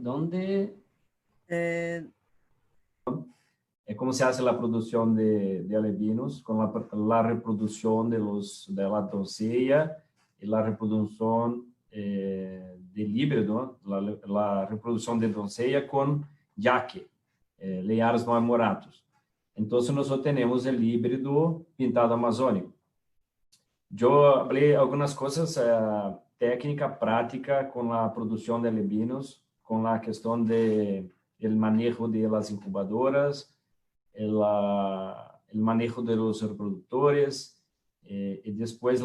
¿Dónde? Eh, ¿Cómo se hace la producción de alevinos? Con la reproducción de la doncella y la reproducción del híbrido, la reproducción de doncella con yaque, leares no namorados. Entonces, nosotros tenemos el híbrido pintado amazónico. Yo hablé algunas cosas técnica, práctica con la producción de alevinos, con la cuestión del manejo de las incubadoras, el manejo de los reproductores, y después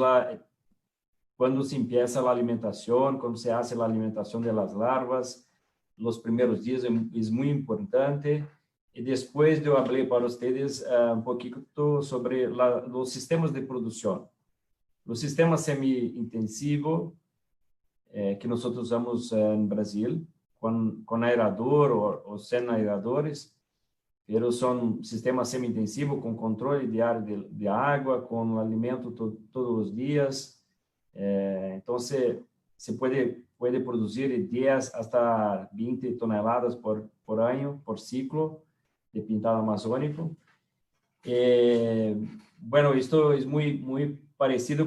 cuando se empieza la alimentación, cuando se hace la alimentación de las larvas, los primeros días es muy importante. Y después yo hablé para ustedes un poquito sobre los sistemas de producción. Los sistemas semi-intensivos que nosotros usamos en Brasil, con aerador o sin aeradores, pero son sistemas semi-intensivos con controle diario de agua, con alimento todos los días. Entonces, se puede producir 10 hasta 20 toneladas por año, por ciclo de pintado amazónico. Bueno, esto es muy parecido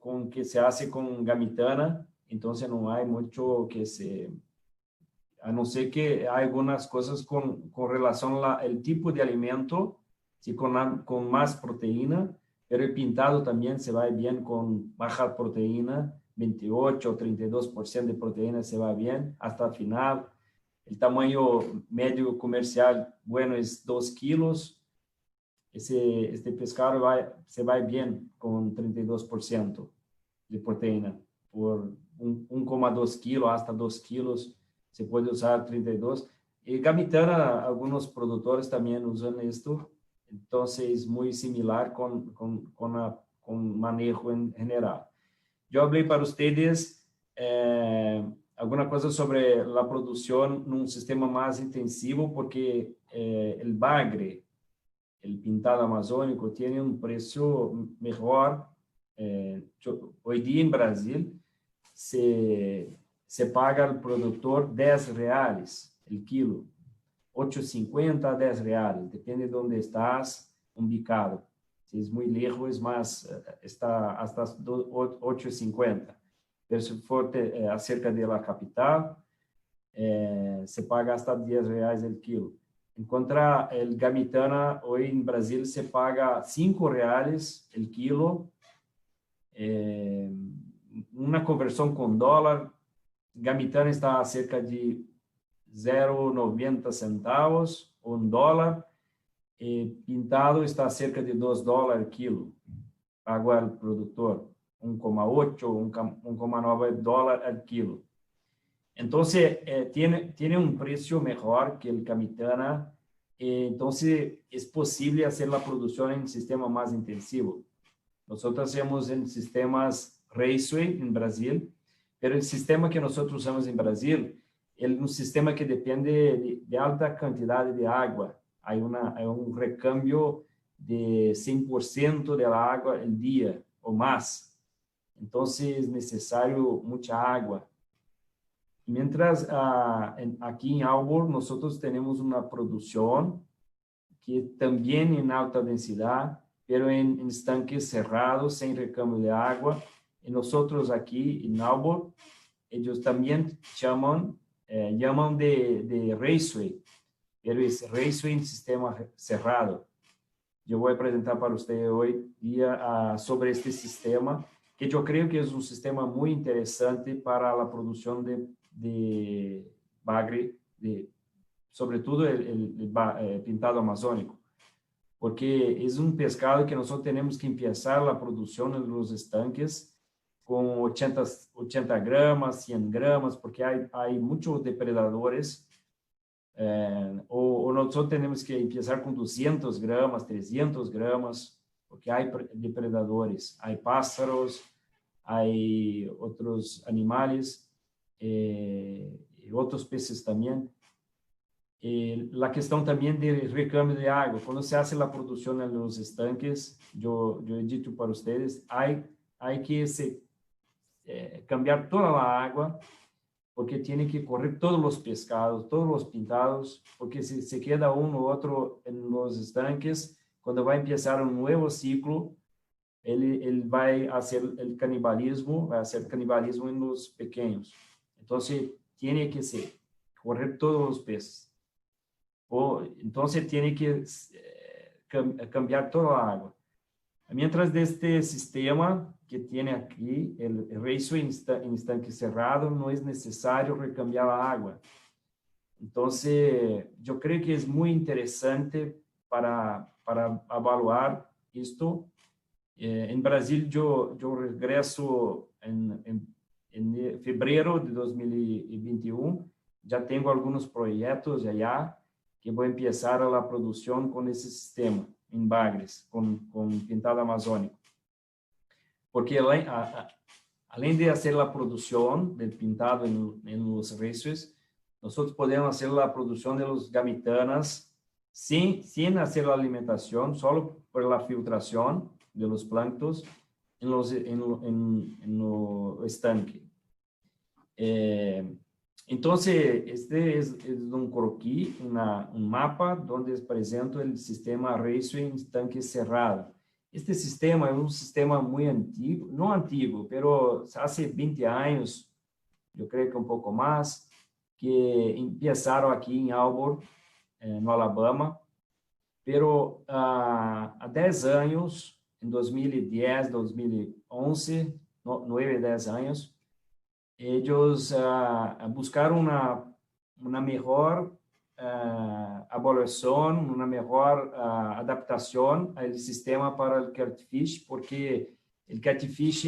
con que se hace con gamitana, entonces no hay mucho que a no ser que hay algunas cosas con relación al tipo de alimento, sí, con más proteína, pero el pintado también se va bien con baja proteína, 28 o 32% de proteína se va bien hasta el final. El tamaño medio comercial, bueno, es 2 kilos. Este pescado se va bien con 32% de proteína. Por 1,2 kilos hasta 2 kilos se puede usar 32. Y gamitana, algunos productores también usan esto. Entonces, muy similar con manejo en general. Yo hablé para ustedes alguna cosa sobre la producción en un sistema más intensivo, porque el bagre, el pintado amazónico, tiene un precio mejor. Hoy día en Brasil se paga al productor R$10 el kilo, 8,50 a R$10, depende de dónde estás ubicado. Si es muy lejos, más, está hasta 8,50. Pero si for cerca de la capital, se paga hasta R$10 el kilo. En contra, el gamitana hoy en Brasil se paga R$5 el kilo. Una conversión con dólar, gamitana está a cerca de 0,90 centavos, $1. Pintado está a cerca de $2 el kilo. Paga el productor 1,8, 1,9 dólares el kilo. Entonces, tiene un precio mejor que el gamitana. Entonces, es posible hacer la producción en un sistema más intensivo. Nosotros hacemos en sistemas Raceway en Brasil, pero el sistema que nosotros usamos en Brasil es un sistema que depende de alta cantidad de agua. Hay un recambio de 100% de la agua el día o más. Entonces, es necesario mucha agua. Mientras aquí en Aalborg nosotros tenemos una producción que también en alta densidad, pero en estanques cerrados, sin recambio de agua. Y nosotros aquí en Aalborg, ellos también llaman de raceway, pero es raceway en sistema cerrado. Yo voy a presentar para ustedes hoy día sobre este sistema, que yo creo que es un sistema muy interesante para la producción de bagre, sobre todo el pintado amazónico, porque es un pescado que nosotros tenemos que empezar la producción en los estanques con 80 gramas, 100 gramas, porque hay muchos depredadores, o nosotros tenemos que empezar con 200 gramas, 300 gramas, porque hay depredadores, hay pájaros, hay otros animales, y otros peces también. La cuestión también del recambio de agua. Cuando se hace la producción en los estanques, yo he dicho para ustedes, hay que cambiar toda la agua, porque tiene que correr todos los pescados, todos los pintados, porque si se queda uno u otro en los estanques, cuando va a empezar un nuevo ciclo, él va a hacer el canibalismo, va a hacer canibalismo en los pequeños. Entonces, tiene que ser, correr todos los peces. Entonces, tiene que cambiar toda la agua. Mientras de este sistema que tiene aquí, el raceway en estanque cerrado, no es necesario recambiar la agua. Entonces, yo creo que es muy interesante para evaluar esto. En Brasil, yo regreso en febrero de 2021. Ya tengo algunos proyectos allá que voy a empezar la producción con ese sistema en bagres, con pintado amazónico. Porque além de hacer la producción del pintado en los raceways, nosotros podemos hacer la producción de los gamitanas sin hacer la alimentación, solo por la filtración de los planctos en los estanque. Entonces, este es un croquis, un mapa donde presento el sistema raceway en estanque cerrado. Este sistema es un sistema muy antiguo, no antiguo, pero hace 20 años, yo creo que un poco más, que empezaron aquí en Auburn, no Alabama, pero há 10 anos, em 2010, 2011, 9, 10 anos, eles buscaram uma melhor avaliação, uma melhor adaptação ao sistema para o catfish, porque o catfish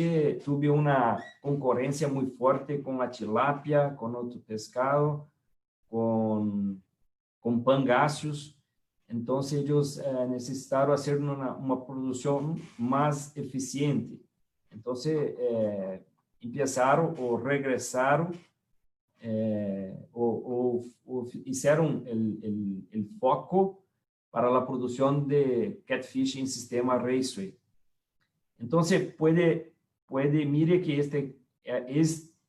teve uma concorrência muito forte com a tilápia, com outro pescado, com pangáceos. Então, eles necessitaram fazer uma produção mais eficiente. Então, começaram ou regressaram ou fizeram o foco para a produção de catfish em sistema raceway. Então, mire que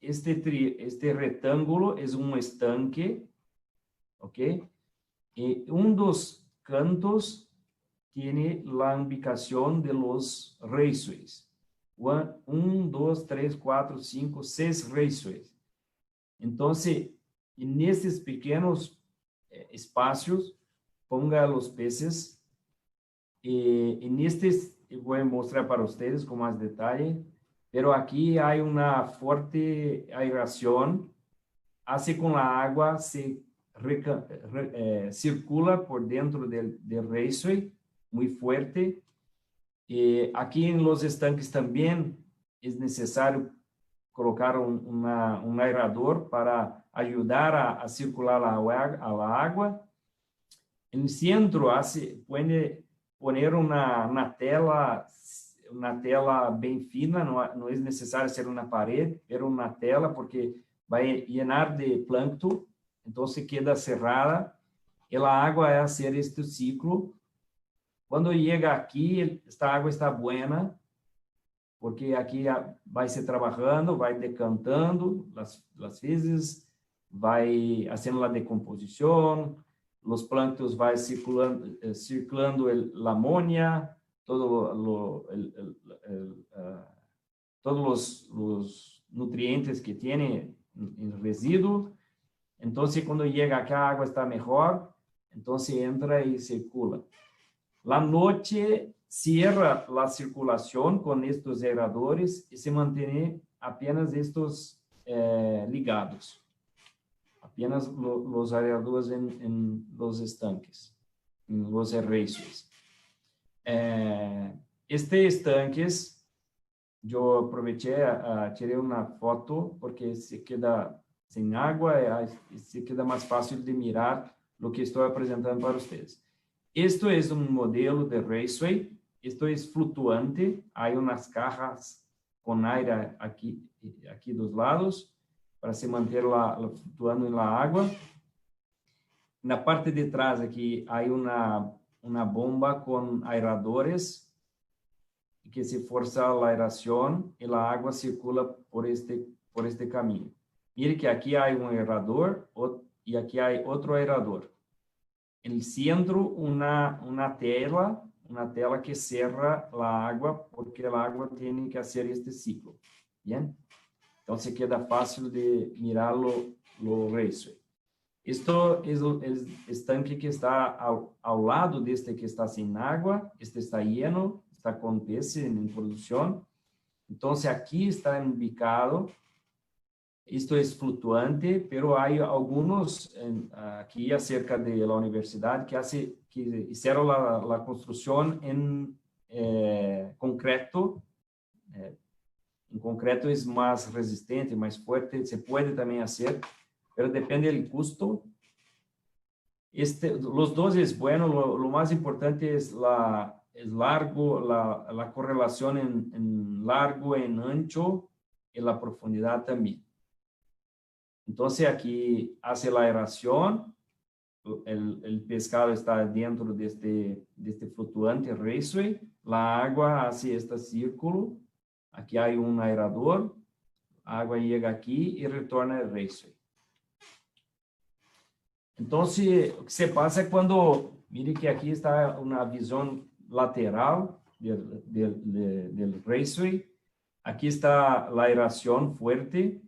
este retângulo é um estanque, ok? E dos cantos tiene la ubicación de los raceways. 1, 2, 3, 4, 5, 6 raceways. Entonces, en estos pequeños espacios, ponga los peces. En estos voy a mostrar para ustedes con más detalle, pero aquí hay una fuerte aeración, hace con la agua se circula por dentro del raceway muy fuerte. Aquí en los estanques también es necesario colocar un aerador para ayudar a circular a la agua. En el centro puede poner una tela bien fina, no es necesario hacer una pared, pero una tela porque va a llenar de plancton. Entonces queda cerrada y la agua va a hacer este ciclo. Cuando llega aquí, esta agua está buena, porque aquí va a ser trabajando, va decantando las fezes, va haciendo la decomposición, los planctos van circulando la amonia, todos los nutrientes que tiene el residuo. Entonces, cuando llega acá, la agua está mejor, entonces entra y circula. La noche cierra la circulación con estos aeradores y se mantiene apenas estos ligados. Apenas los aeradores en los estanques, en los raceways. Este estanques, yo aproveché, tiré una foto porque se queda sin agua y se queda más fácil de mirar lo que estoy presentando para ustedes. Esto es un modelo de raceway, esto es flutuante, hay unas cajas con aire aquí dos lados para se manter flutuando en la agua. En la parte de atrás aquí hay una bomba con aeradores que se forza la aeración y la agua circula por este camino. Mire que aqui há um aerador e aqui há outro aerador. En el centro, una tela que cierra la agua, porque el agua tiene que hacer este ciclo. Bien. Entonces queda fácil de mirar lo raceway. Esto es el estanque que está ao lado de este que está sin agua. Este está lleno, está con peces en producción. Entonces aquí está ubicado. Esto es flutuante, pero hay algunos aquí acerca de la universidad que hicieron la construcción en concreto. En concreto es más resistente, más fuerte, se puede también hacer, pero depende del costo. Los dos es bueno, lo más importante es la correlación en largo, en ancho y la profundidad también. Entonces aquí hace la aeración, el pescado está dentro de este flutuante raceway, la agua hace este círculo, aquí hay un aerador, agua llega aquí y retorna al raceway. Entonces, o que se pasa cuando, mire que aquí está una visión lateral del raceway, aquí está la aeración fuerte,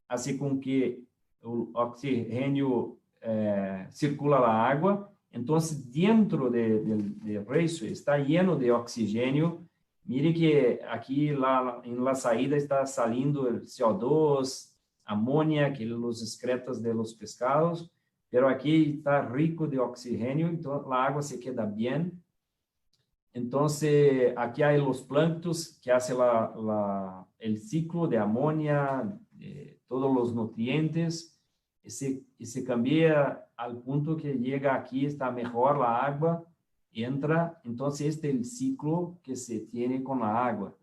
hace com que o oxigênio circula a água. Então, dentro do raceway está lleno de oxigênio. Mire que aqui na saída está saliendo o CO2, amônia, que os excretas de los pescados, pero aqui está rico de oxigênio, então a água se queda bem. Então, aqui há os plânctons que fazem o ciclo de amônia, todos los nutrientes, y se cambia al punto que llega aquí, está mejor la agua, entra, entonces este es el ciclo que se tiene con la agua.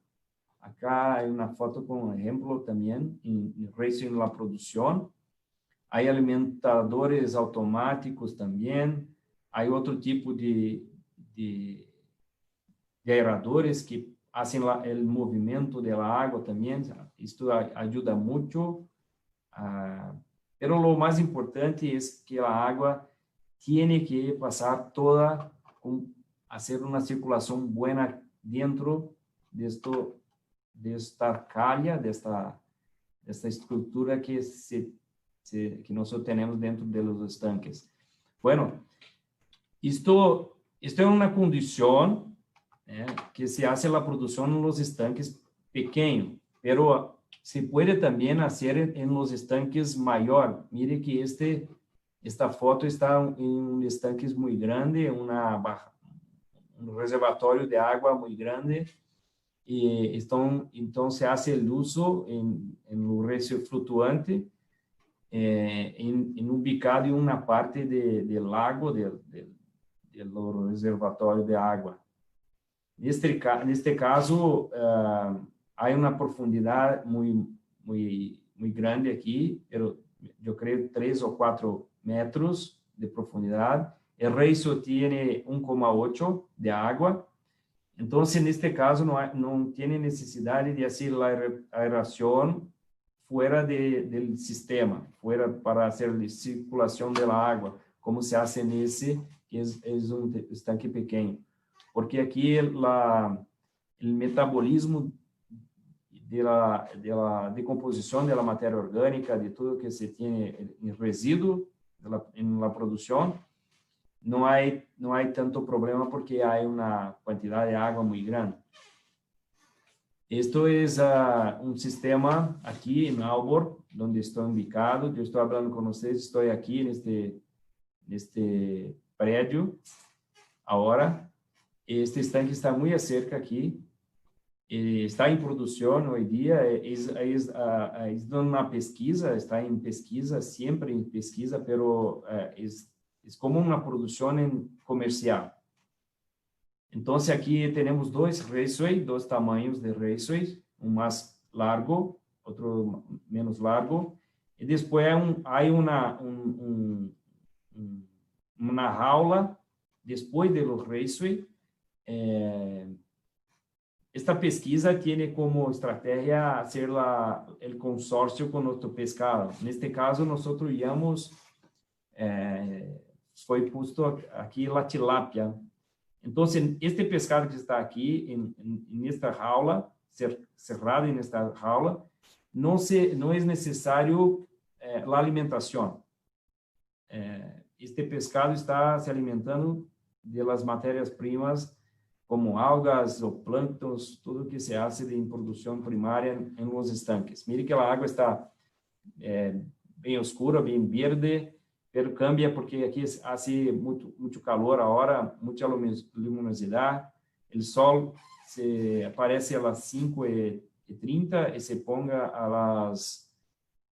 Acá hay una foto con un ejemplo también, en racing en la producción. Hay alimentadores automáticos también, hay otro tipo de aeradores que hacen el movimiento de la agua también. Esto ayuda mucho. Pero lo más importante es que la agua tiene que pasar toda, hacer una circulación buena dentro de esta calla, de esta estructura que nosotros tenemos dentro de los estanques. Bueno, esto es una condición que se hace la producción en los estanques pequeños, pero se puede también hacer en los estanques mayor. Mire que esta foto está en un estanque muy grande, un reservatorio de agua muy grande, y entonces se hace el uso en un raceway flutuante, ubicado en una parte del lago, del reservatorio de agua. En este caso, hay una profundidad muy grande aquí, pero yo creo 3 o 4 metros de profundidad. El raceway tiene 1,8 de agua. Entonces, en este caso, no tiene necesidad de hacer la aeración fuera del sistema, fuera para hacer la circulación de la agua, como se hace en ese, que es un estanque pequeño. Porque aquí el metabolismo de la decomposición de la materia orgánica, de todo que se tiene en residuo en la producción, no hay tanto problema porque hay una cantidad de agua muy grande. Esto es un sistema aquí en Aalborg, donde estoy ubicado. Yo estoy hablando con ustedes, estoy aquí en este predio ahora. Este estanque está muy cerca aquí, está en producción hoy día, es una pesquisa, está en pesquisa, siempre en pesquisa, pero es como una producción comercial. Entonces aquí tenemos dos raceways, dos tamaños de raceways, un más largo, otro menos largo, y después hay una jaula después de los raceways, Esta pesquisa tiene como estrategia hacer el consorcio con nuestro pescado. En este caso, nosotros llamamos, fue puesto aquí la tilapia. Entonces, este pescado que está aquí en esta jaula, cerrado en esta jaula, no es necesario la alimentación. Este pescado está se alimentando de las materias primas como algas o planctons, tudo que se hace de producción primaria en los estanques. Mire que la agua está bien oscura, bien verde, pero cambia porque aquí hace mucho calor ahora, mucha luminosidad. El sol aparece a las 5:30 y se ponga a las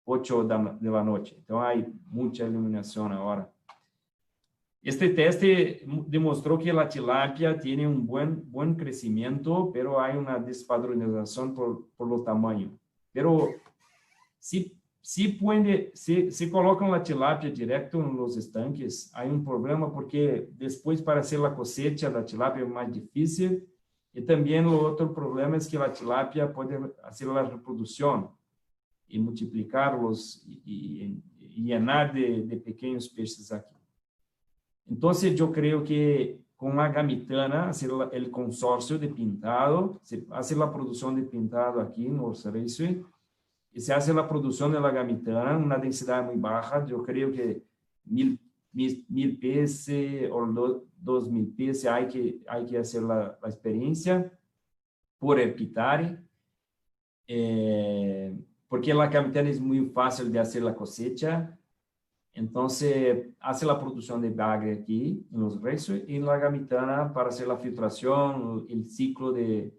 8 de la noche. Entonces hay mucha iluminación ahora. Este teste demostró que la tilapia tiene un buen crecimiento, pero hay una despadronización por los tamaños. Pero si colocan la tilapia directo en los estanques, hay un problema porque después para hacer la cosecha da tilapia es más difícil. Y también el otro problema es que la tilapia puede hacer la reproducción y multiplicarlos y llenar de pequeños peces aquí. Entonces, yo creo que con la gamitana, hacer el consorcio de pintado, se hace la producción de pintado aquí en los Raceway, y se hace la producción de la gamitana, una densidad muy baja, yo creo que 1000 peces o 2000 peces hay que hacer la experiencia por hectárea, porque la gamitana es muy fácil de hacer la cosecha. Entonces, hace la producción de bagre aquí en los Raceway y la gamitana para hacer la filtración, el ciclo de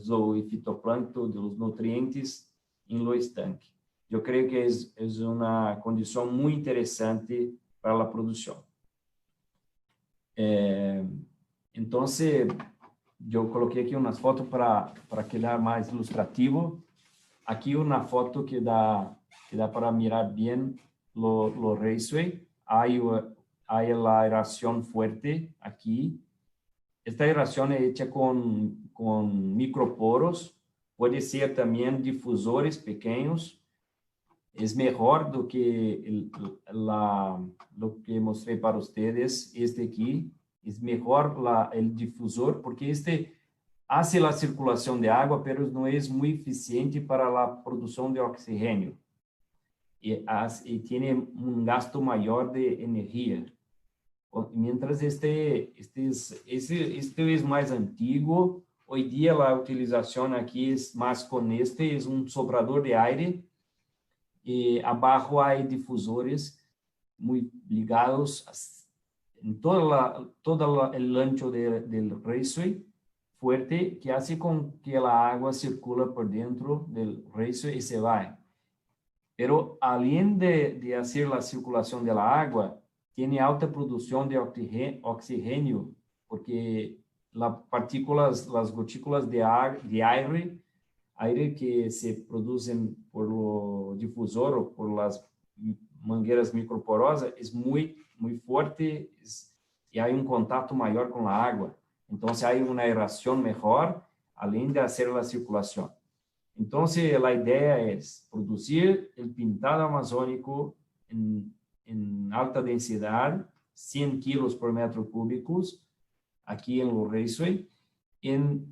zoofitoplancton, de los nutrientes en los estanques. Yo creo que es una condición muy interesante para la producción. Entonces, yo coloqué aquí unas fotos para quedar más ilustrativo. Aquí una foto que da para mirar bien los Raceway. Hay la aeración fuerte aquí. Esta aeración es hecha con microporos. Puede ser también difusores pequeños. Es mejor do que lo que mostré para ustedes. Este aquí es mejor el difusor porque este hace la circulación de agua, pero no es muy eficiente para la producción de oxígeno. Y tiene un gasto mayor de energía. Mientras este es más antiguo, hoy día la utilización aquí es más con es un soplador de aire, y abajo hay difusores muy ligados en todo el ancho del Raceway fuerte, que hace con que la agua circula por dentro del Raceway y se va. Pero além de hacer la circulación de la agua, tiene alta producción de oxígeno, porque las gotículas de aire que se producen por el difusor o por las mangueras microporosas es muy fuerte y hay un contacto mayor con la agua. Entonces hay una aeración mejor, além de hacer la circulación. Entonces, la idea es producir el pintado amazónico en alta densidad, 100 kilos por metro cúbicos, aquí en los Raceway, en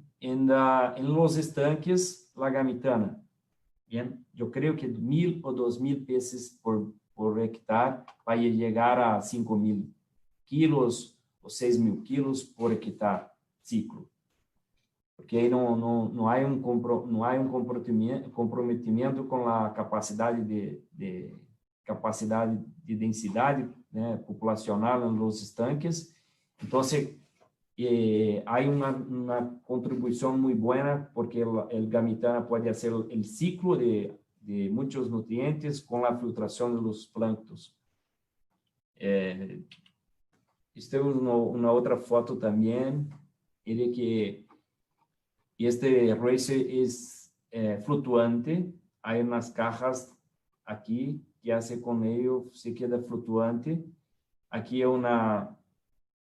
los estanques, la gamitana. Bien, yo creo que 1000 o 2000 peces por hectárea va a llegar a 5000 kilos o 6000 kilos por hectárea ciclo. Porque aí não há um comprometimento com a capacidade de densidade, né, populacional nos estanques. Então, há uma contribuição muito boa, porque o gamitana pode fazer o ciclo de muitos nutrientes com a filtração dos plânctons. Esta é uma outra foto também, ele que este Raceway es flutuante. Hay unas cajas aquí que hace con ello, se queda flutuante. Aquí hay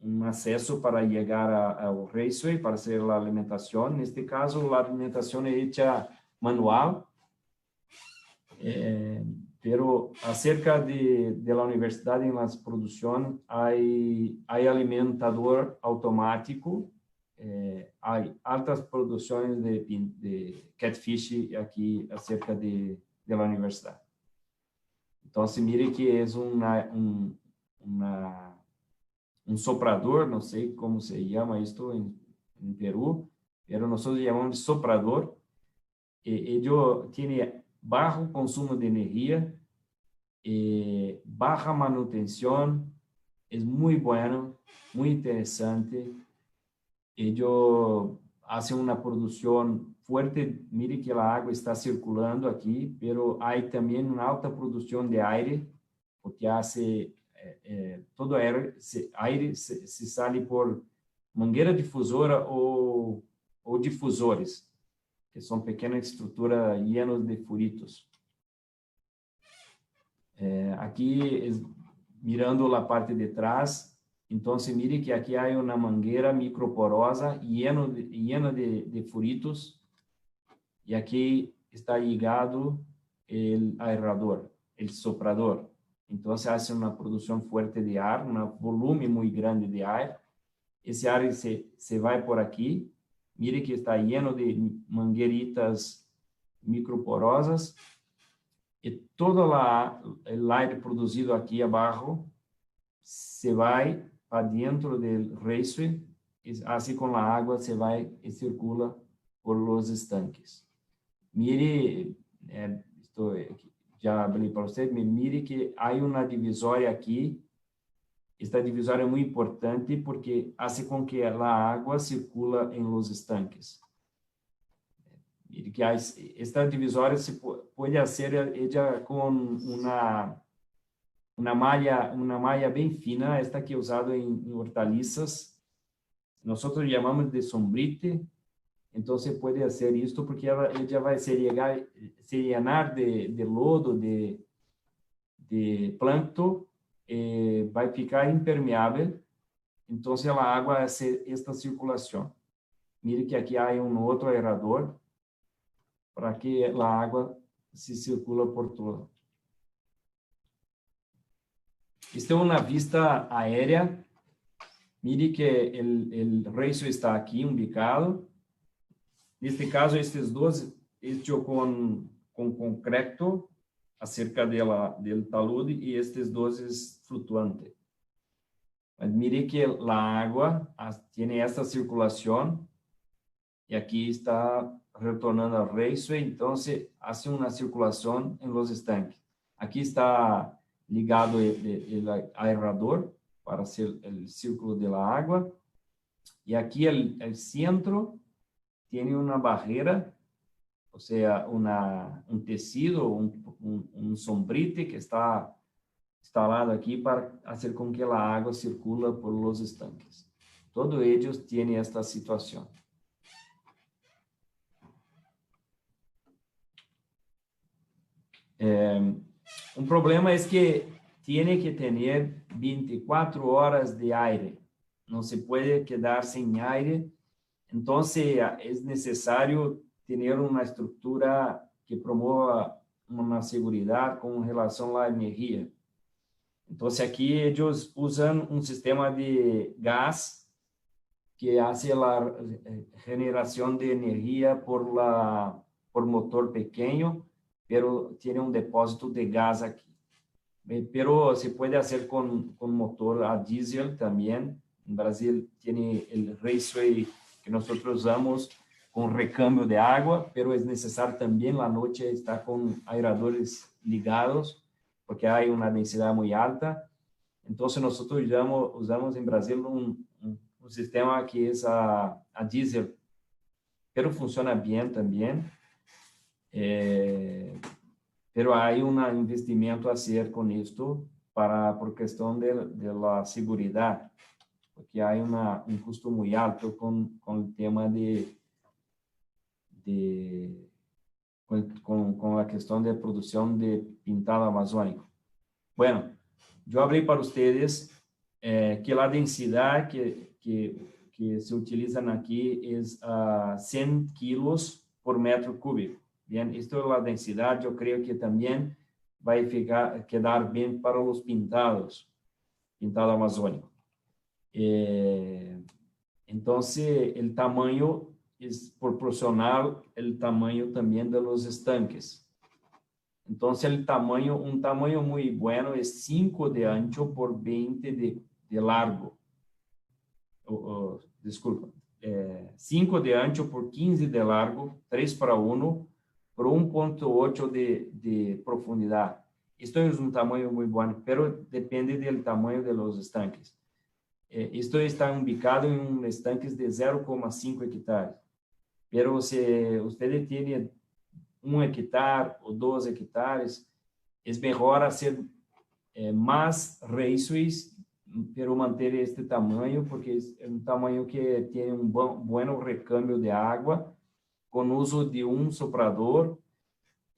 un acceso para llegar al raceway, para hacer la alimentación. En este caso, la alimentación es hecha manual, pero acerca de la universidad en las producciones hay alimentador automático, hay altas producciones de catfish aquí acerca de la universidad. Entonces, mire que es un soprador, no sé cómo se llama esto en Perú, pero nosotros llamamos de soprador. Ello tiene bajo consumo de energía, baja manutención, es muy bueno, muy interesante. Ello hace una producción fuerte. Mire que la agua está circulando aquí, pero hay también una alta producción de aire, porque hace todo aire se sale por mangueira difusora ou difusores, que são pequenas estruturas llenas de furitos. Aqui, mirando a parte de trás, então, mire que aqui há uma mangueira microporosa llena de furitos, e aqui está ligado o aerador, o soprador. Então, se hace uma produção forte de ar, um volume muito grande de ar. Esse ar se vai por aqui. Mire que está lleno de mangueiritas microporosas. E todo o aire produzido aqui abaixo se vai para dentro do raceway, assim com a água se vai e circula por los estanques. Mire, já abri para você, mire que há uma divisória aqui. Esta divisória é muito importante porque faz com que a água circula em los estanques. Mire que esta divisória se pode ser hecha com uma malha bem fina, esta que é usada em hortaliças. Nós chamamos de sombrite. Então, se pode fazer isto porque ela vai se llenar de lodo, de plâncton, vai ficar impermeável. Então, a água vai ser esta circulação. Mire que aqui há outro aerador para que a água se circula por todo. Esta é uma vista aérea. Mire que o raceway está aqui, ubicado. Neste caso, estes dois hechos com concreto acerca del talude e estes dois flutuantes. Mas mire que a água tem esta circulação e aqui está retornando ao raceway, então hace uma circulação em los estanques. Aqui está ligado o aerador para hacer o círculo de la água e aqui o centro tem uma barreira, ou seja, um tecido, um sombrite que está instalado aqui para fazer com que a água circula por los estanques. Todos eles têm esta situação. Um problema é que tem que ter 24 horas de aire. Não se pode quedar sem aire. Então, é necessário ter uma estrutura que promova uma segurança com relação à energia. Então, aqui eles usam um sistema de gás que faz a generação de energia por motor pequeno, pero tem um depósito de gás aqui. Pero se pode fazer com motor a diesel também. No Brasil tem o raceway que nós usamos com recâmbio de água, pero é necessário também na noite estar com aeradores ligados, porque há uma densidade muito alta. Então, nós usamos em Brasil um sistema que é a diesel, pero funciona bem também. Pero há investimento a ser com isto por questão de la seguridade, porque há um custo muito alto com o tema com a questão de produção de pintado amazônico. Bueno, eu abri para vocês que la densidad que se utilizan aquí es 100 kilos por metro cúbico. Bien, esto es la densidad, yo creo que también va a quedar bien para los pintado amazónico. Entonces, el tamaño es proporcional al tamaño también de los estanques. Entonces, un tamaño muy bueno es 5 de ancho por 20 de largo. Desculpa, 5 de ancho por 15 de largo, 3:1, por 1.8 de profundidad. Esto es un tamaño muy bueno, pero depende del tamaño de los estanques. Esto está ubicado en un estanque de 0,5 hectáreas. Pero si usted tiene 1 hectárea o 2 hectáreas, es mejor hacer más raíces, pero manter este tamaño, porque es un tamaño que tiene un buen recambio de agua con uso de un soprador.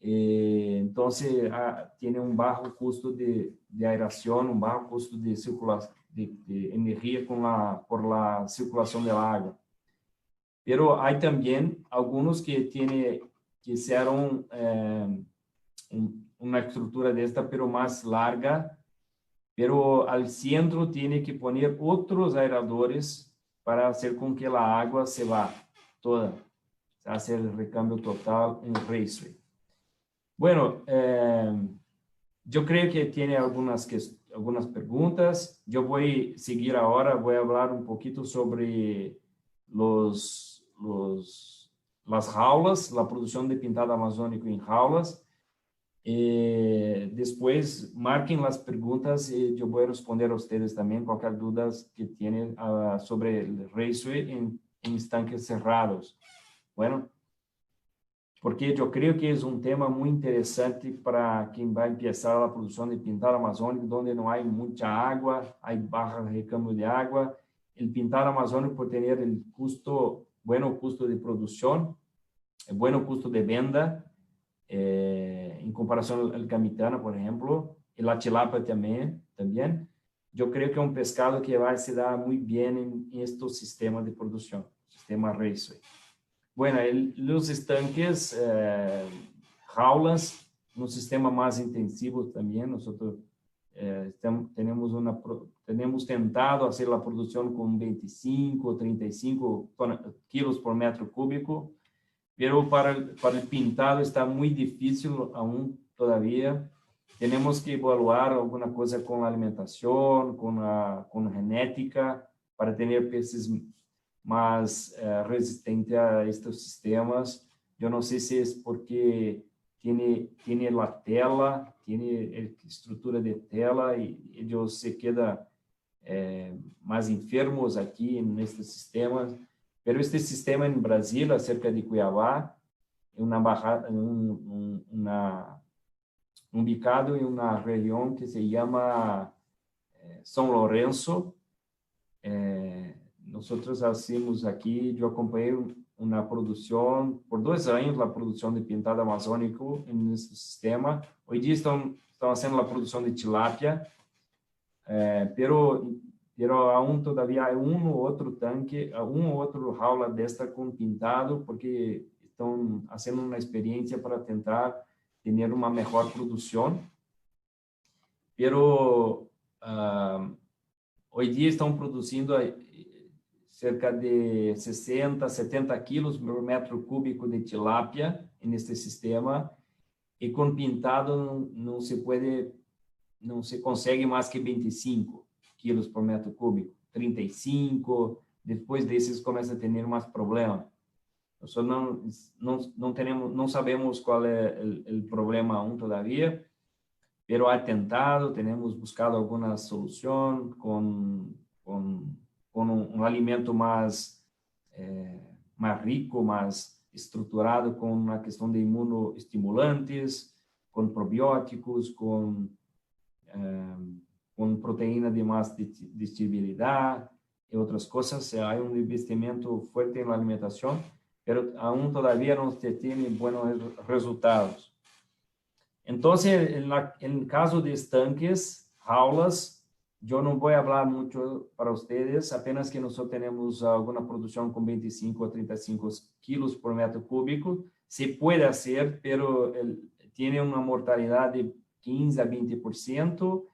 Entonces, tiene un bajo costo de aeración, un bajo costo de circulación, de energía por la circulación del agua. Pero hay también algunos que hicieron una estructura de esta, pero más larga, pero al centro tiene que poner otros aeradores para hacer con que la agua se va toda, hacer el recambio total en raceway. Bueno, yo creo que tiene algunas preguntas. Yo voy a seguir ahora, voy a hablar un poquito sobre las jaulas, la producción de pintado amazónico en jaulas. Después marquen las preguntas y yo voy a responder a ustedes también cualquier duda que tienen sobre el raceway en estanques cerrados. Bueno, porque yo creo que es un tema muy interesante para quien va a empezar la producción de pintado amazónico, donde no hay mucha agua, hay bajo recambio de agua. El pintado amazónico puede tener el bueno costo de producción, el buen costo de venta, en comparación al gamitana, por ejemplo, y la tilapia también. Yo creo que es un pescado que va a se dar muy bien en estos sistemas de producción, sistema raceway. Bueno, los estanques, jaulas, un sistema más intensivo también. Nosotros tenemos tentado hacer la producción con 25 o 35 kilos por metro cúbico, pero para el pintado está muy difícil aún todavía. Tenemos que evaluar alguna cosa con la alimentación, con genética, para tener peces más resistente a estos sistemas. Yo no sé si es porque tiene la tela, tiene estructura de tela y ellos se quedan más enfermos aquí en estos sistemas. Pero este sistema en Brasil, cerca de Cuiabá, ubicado en una región que se llama São Lourenço. Nosotros hacemos aquí, yo acompañé una producción, por 2 años, la producción de pintado amazónico en este sistema. Hoy día están haciendo la producción de tilapia, pero aún todavía hay uno u otro tanque, un u otro jaula de esta con pintado, porque están haciendo una experiencia para tentar tener una mejor producción. Pero hoy día están produciendo cerca de 60, 70 kilos por metro cúbico de tilapia en este sistema, y con pintado no se consigue más que 25 kilos por metro cúbico, 35, después de esos comienza a tener más problemas. Nosotros no sabemos cuál es el problema aún todavía, pero ha tentado, tenemos buscado alguna solución con un alimento más rico, más estructurado, con una cuestión de inmunoestimulantes, con probióticos, con proteína de más digestibilidad y otras cosas. Hay un investimento fuerte en la alimentación, pero aún todavía no se tienen buenos resultados. Entonces, en el caso de estanques, jaulas, yo no voy a hablar mucho para ustedes, apenas que nosotros tenemos alguna producción con 25 a 35 kilos por metro cúbico. Se puede hacer, pero tiene una mortalidad de 15 a 20%.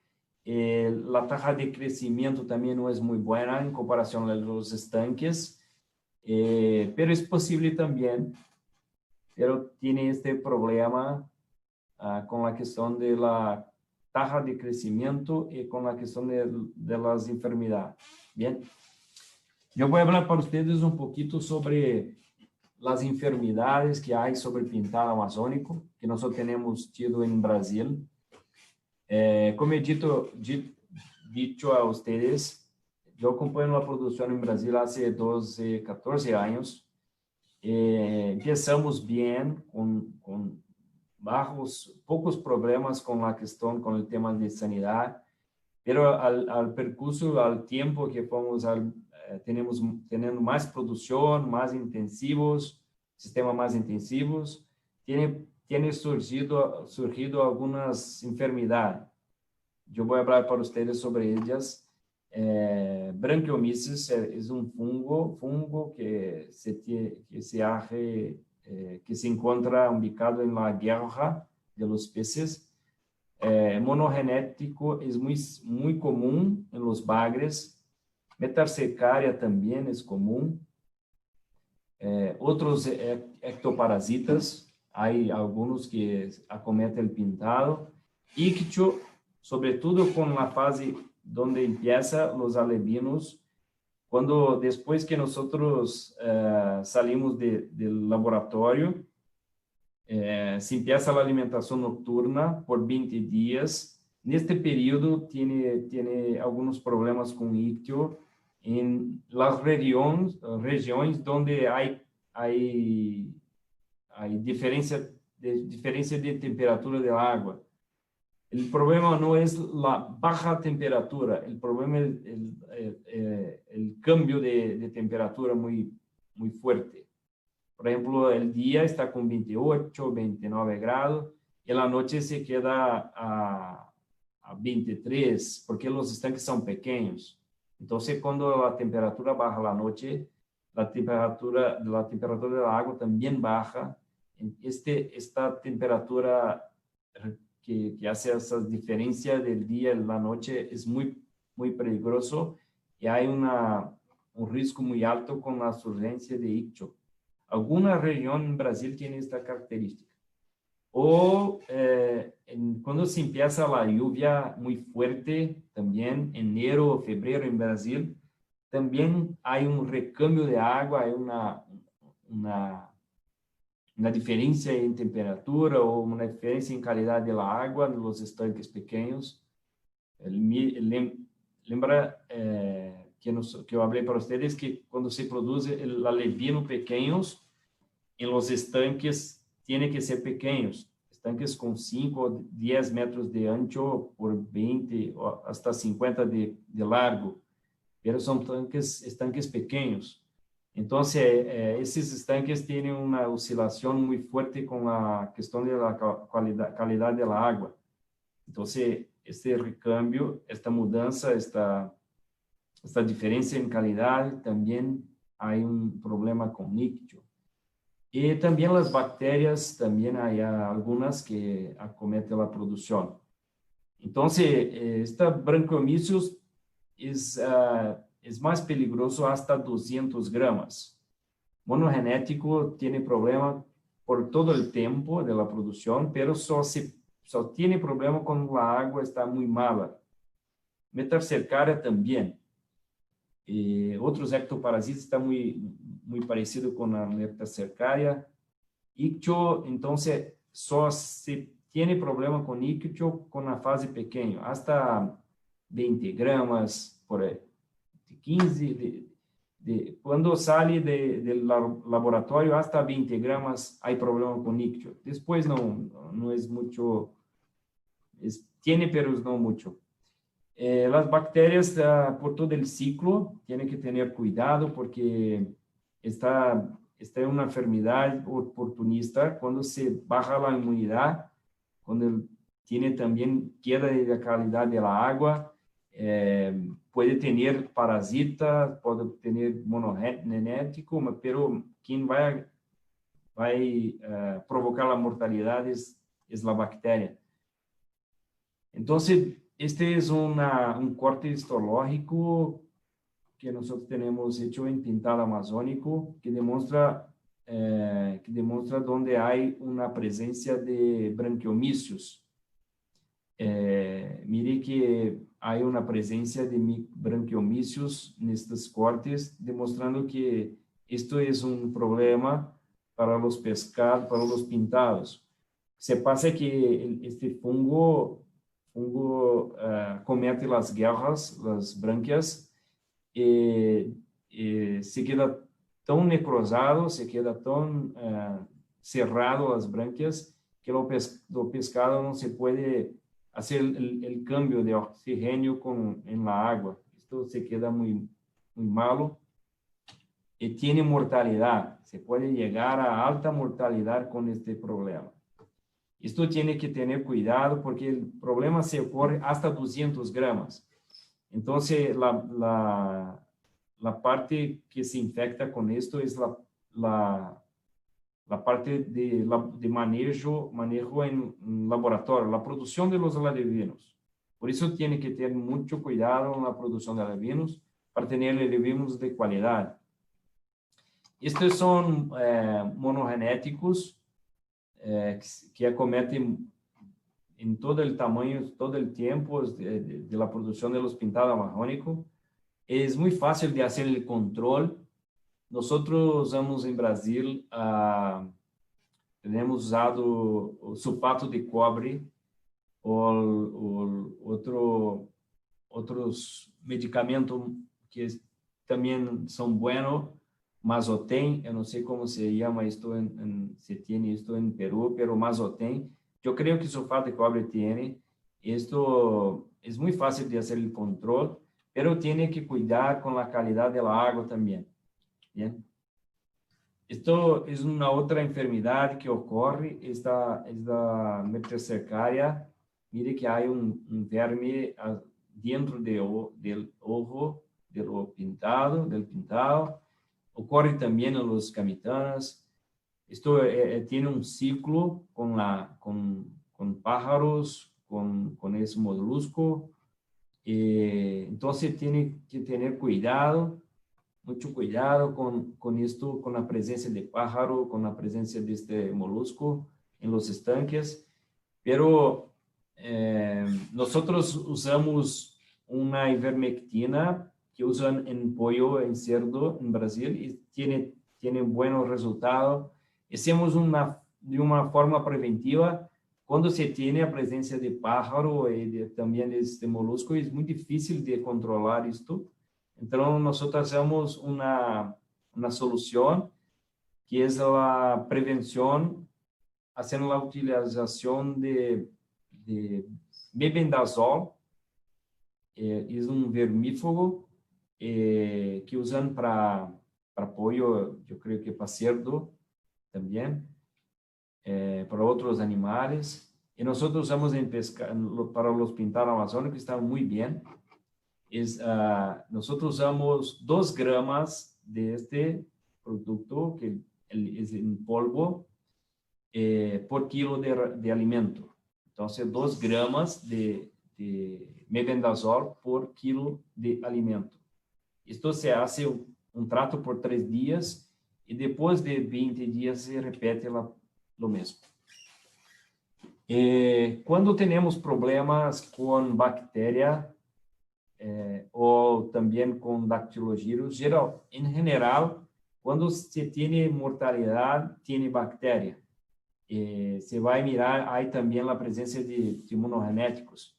La tasa de crecimiento también no es muy buena en comparación a los estanques, pero es posible también, pero tiene este problema con la cuestión de la tasa de crecimiento y con la cuestión de las enfermedades. Bien, yo voy a hablar para ustedes un poquito sobre las enfermedades que hay sobre el pintado amazónico, que nosotros tenemos tido en Brasil. Como he dicho a ustedes, yo acompaño la producción en Brasil hace 12, 14 años. Empezamos bien, con pocos problemas con la cuestión, con el tema de sanidad, pero al percurso, al tiempo que fomos teniendo más producción, más intensivos, sistemas más intensivos, tiene surgido algunas enfermedades. Yo voy a hablar para ustedes sobre ellas. Branquiomyces es un fungo que se encuentra ubicado en la guerra de los peces. Monogenético es muy común en los bagres. Metarsecaria también es común. Otros ectoparasitas, hay algunos que acometen el pintado. Ictio, sobre todo con la fase donde empieza los alevinos, cuando después que nosotros salimos del laboratorio, se empieza la alimentación nocturna por 20 días. En este periodo tiene algunos problemas con ictio en las regiones donde hay diferencia de temperatura del agua. El problema no es la baja temperatura, el problema es el cambio de temperatura muy fuerte. Por ejemplo, el día está con 28, 29 grados y la noche se queda a 23, porque los estanques son pequeños. Entonces, cuando la temperatura baja la noche, la temperatura del agua también baja. Esta temperatura que hace esa diferencia del día y la noche es muy peligroso y hay un riesgo muy alto con la surgencia de ictio. Alguna región en Brasil tiene esta característica. O cuando se empieza la lluvia muy fuerte, también enero o febrero en Brasil, también hay un recambio de agua, hay una diferencia en temperatura o una diferencia en calidad de la agua en los estanques pequeños. Lembra que eu hablé para ustedes que cuando se produce el alevino pequeños, en los estanques tiene que ser pequeños. Estanques con 5 o 10 metros de ancho por 20 o hasta 50 de largo. Pero son estanques pequeños. Entonces, esos estanques tienen una oscilación muy fuerte con la cuestión de la calidad de la agua. Entonces, este recambio, esta mudanza, esta diferencia en calidad, también hay un problema con ictio. Y también las bacterias, también hay algunas que acometen la producción. Entonces, esta branquiomyces es más peligroso hasta 200 gramos. Monogenético tiene problema por todo el tiempo de la producción, pero só tiene problema cuando la agua está muy mala. Metarsecaria también. Otros ectoparasitas están muy parecidos con la metarsecaria. Ictio, entonces, só se tiene problema con ictio con la fase pequeña, hasta 20 gramos, por ahí, 15, cuando sale del laboratorio hasta 20 gramos hay problema con ictio. Después no es mucho, tiene, pero no mucho. Las bacterias por todo el ciclo tienen que tener cuidado porque esta es una enfermedad oportunista cuando se baja la inmunidad, cuando tiene también queda de la calidad de la agua, puede tener parasitas, puede tener monogenético, pero quien va a provocar la mortalidad es la bacteria. Entonces, este es un corte histológico que nosotros tenemos hecho en pintado amazónico, que demuestra donde hay una presencia de branquiomíceos. Mire que hay una presencia de branquiomíceos en estos cortes, demostrando que esto es un problema para los pescados, para los pintados. Se pasa que este fungo comete las guerras, las branquias, se queda tão necrosado, se queda tão cerrado las branquias, que lo pescado no se puede hacer el cambio de oxígeno en la agua. Esto se queda muy malo y tiene mortalidad. Se puede llegar a alta mortalidad con este problema. Esto tiene que tener cuidado porque el problema se ocurre hasta 200 gramos. Entonces, la parte que se infecta con esto es la parte de manejo en laboratorio, la producción de los alevinos. Por eso tiene que tener mucho cuidado en la producción de alevinos para tener alevinos de calidad. Estos son monogenéticos que acometen en todo el tamaño, todo el tiempo de la producción de los pintados amazónicos. Es muy fácil de hacer el control. Nosotros usamos en Brasil, tenemos usado sulfato de cobre o otros medicamentos que también son buenos. Mazotem, eu não sei como se llama esto, se tiene esto en Perú, pero Mazotem, yo creo que sulfato de cobre tiene. Esto es muy fácil de hacer el control, pero tiene que cuidar con la calidad de la agua también. Bien. Esto es una otra enfermedad que ocurre, esta es la metricercaria. Mire que hay un verme dentro del ojo del pintado. Ocurre también en los camitanas. Esto tiene un ciclo con pájaros, con ese molusco. Entonces tiene que tener cuidado, mucho cuidado con esto, con la presencia de pájaro, con la presencia de este molusco en los estanques. Pero nosotros usamos una ivermectina que usan en pollo, en cerdo en Brasil, y tiene buenos resultados. Hacemos de una forma preventiva. Cuando se tiene la presencia de pájaro y también de este molusco, es muy difícil de controlar esto. Entonces nosotros hacemos una solución que es la prevención, haciendo la utilización de mebendazol, es un vermífugo que usan para pollo, yo creo que para cerdo también, para otros animales. Y nosotros usamos para los pintados amazónicos, que están muy bien. Nosotros usamos 2 gramos de este producto, que es en polvo, por kilo de alimento. Entonces, 2 gramos de mebendazol por kilo de alimento. Esto se hace un trato por 3 días y después de 20 días se repite lo mismo. Cuando tenemos problemas con bacteria o también con dactilogiros, en general, cuando se tiene mortalidad, tiene bacteria. Se va a mirar, hay también la presencia de monogenéticos.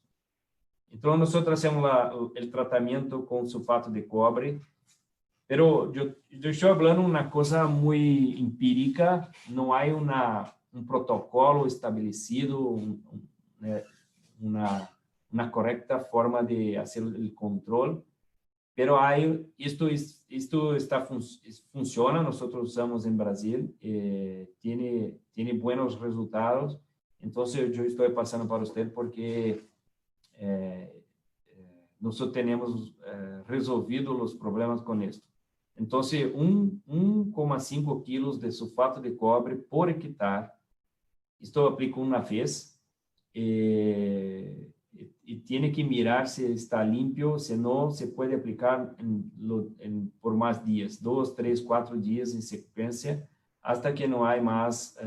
Entonces nosotros hacemos el tratamiento con sulfato de cobre, pero yo estoy hablando una cosa muy empírica, no hay un protocolo establecido, una correcta forma de hacer el control, pero esto funciona, nosotros usamos en Brasil, tiene buenos resultados. Entonces yo estoy pasando para usted porque nosotros tenemos resolvido los problemas con esto. Entonces, 1,5 kilos de sulfato de cobre por hectárea. Esto aplico una vez y tiene que mirar si está limpio, si no, se puede aplicar por más días, 2, 3, 4 días en secuencia, hasta que no hay más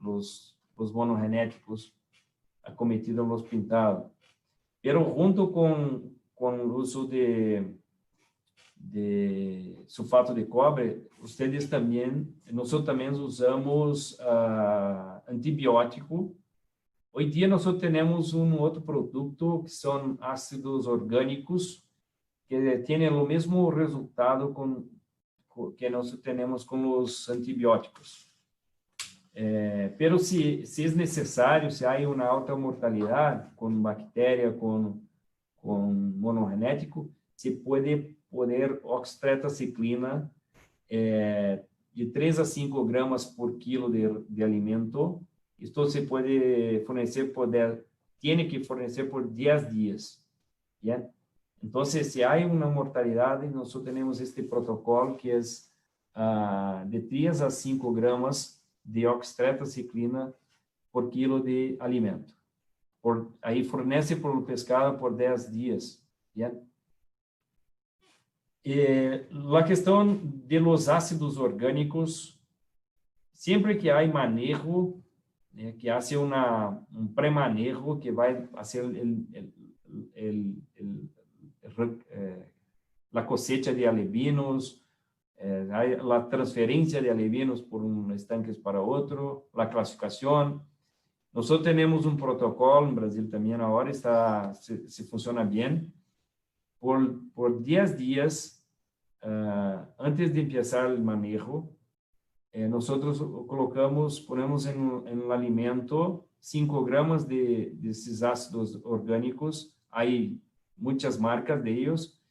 los monogenéticos acometidos los pintados. Pero junto con el uso de sulfato de cobre, nosotros también usamos antibiótico. Hoy día nosotros tenemos un otro producto que son ácidos orgánicos que tienen lo mismo resultado que nosotros tenemos con los antibióticos. Pero si es necesario, si hay una alta mortalidad con bacteria, con monogenético, se puede poner oxitreticiclina de 3 a 5 gramas por kilo de alimento. Esto se puede fornecer tiene que fornecer por 10 días. ¿Bien? Entonces, si hay una mortalidad, nosotros tenemos este protocolo que es de 3 a 5 gramas de oxitreticiclina por kilo de alimento. Ahí fornece por el pescado por 10 días. ¿Bien? La cuestión de los ácidos orgánicos, siempre que hay manejo, que hace un premanejo que va a hacer la cosecha de alevinos, la transferencia de alevinos por un estanque para otro, la clasificación. Nosotros tenemos un protocolo en Brasil también ahora, se funciona bien. Por 10 días, antes de empezar el manejo, nosotros ponemos en el alimento 5 gramas de esos ácidos orgánicos. Hay muchas marcas de ellos.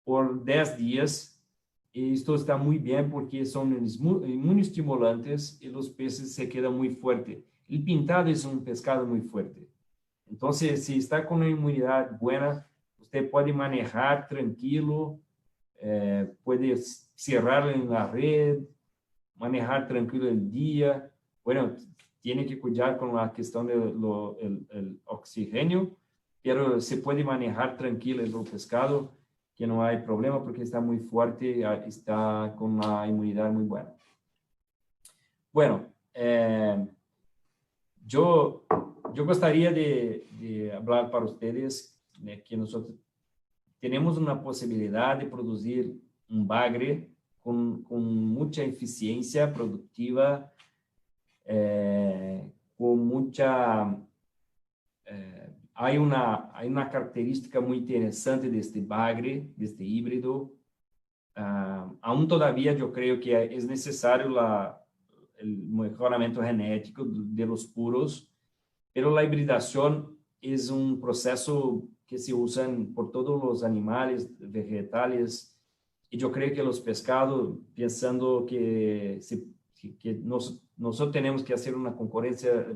Por 10 días, y esto está muy bien porque son inmunoestimulantes y los peces se quedan muy fuertes. El pintado es un pescado muy fuerte. Entonces, si está con una inmunidad buena, usted puede manejar tranquilo, puede cerrar en la red, manejar tranquilo el día. Bueno, tiene que cuidar con la cuestión del oxígeno, pero se puede manejar tranquilo el pescado, que no hay problema porque está muy fuerte, está con una inmunidad muy buena. Bueno, yo gostaria de hablar para ustedes que nosotros tenemos una posibilidad de producir un bagre con mucha eficiencia productiva, con mucha... hay una característica muy interesante de este bagre, de este híbrido. Aún todavía yo creo que es necesario el mejoramiento genético de los puros, pero la hibridación es un proceso que se usa por todos los animales, vegetales, y yo creo que los pescados, pensando que nosotros tenemos que hacer una concurrencia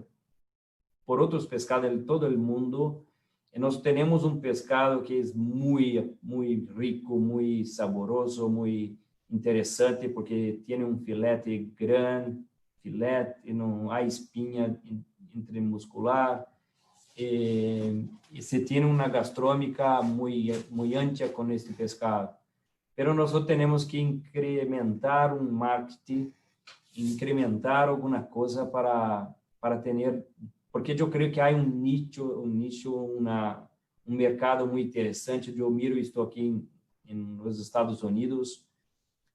por otros pescados en todo el mundo, y nosotros tenemos un pescado que es muy, muy rico, muy saboroso, muy interesante, porque tiene un filete gran, filete, y no hay espinha intramuscular, y se tiene una gastronómica muy, muy ancha con este pescado. Pero nosotros tenemos que incrementar un marketing, incrementar alguna cosa para tener, porque yo creo que hay un nicho, un mercado muy interesante. Yo miro esto aquí en los Estados Unidos,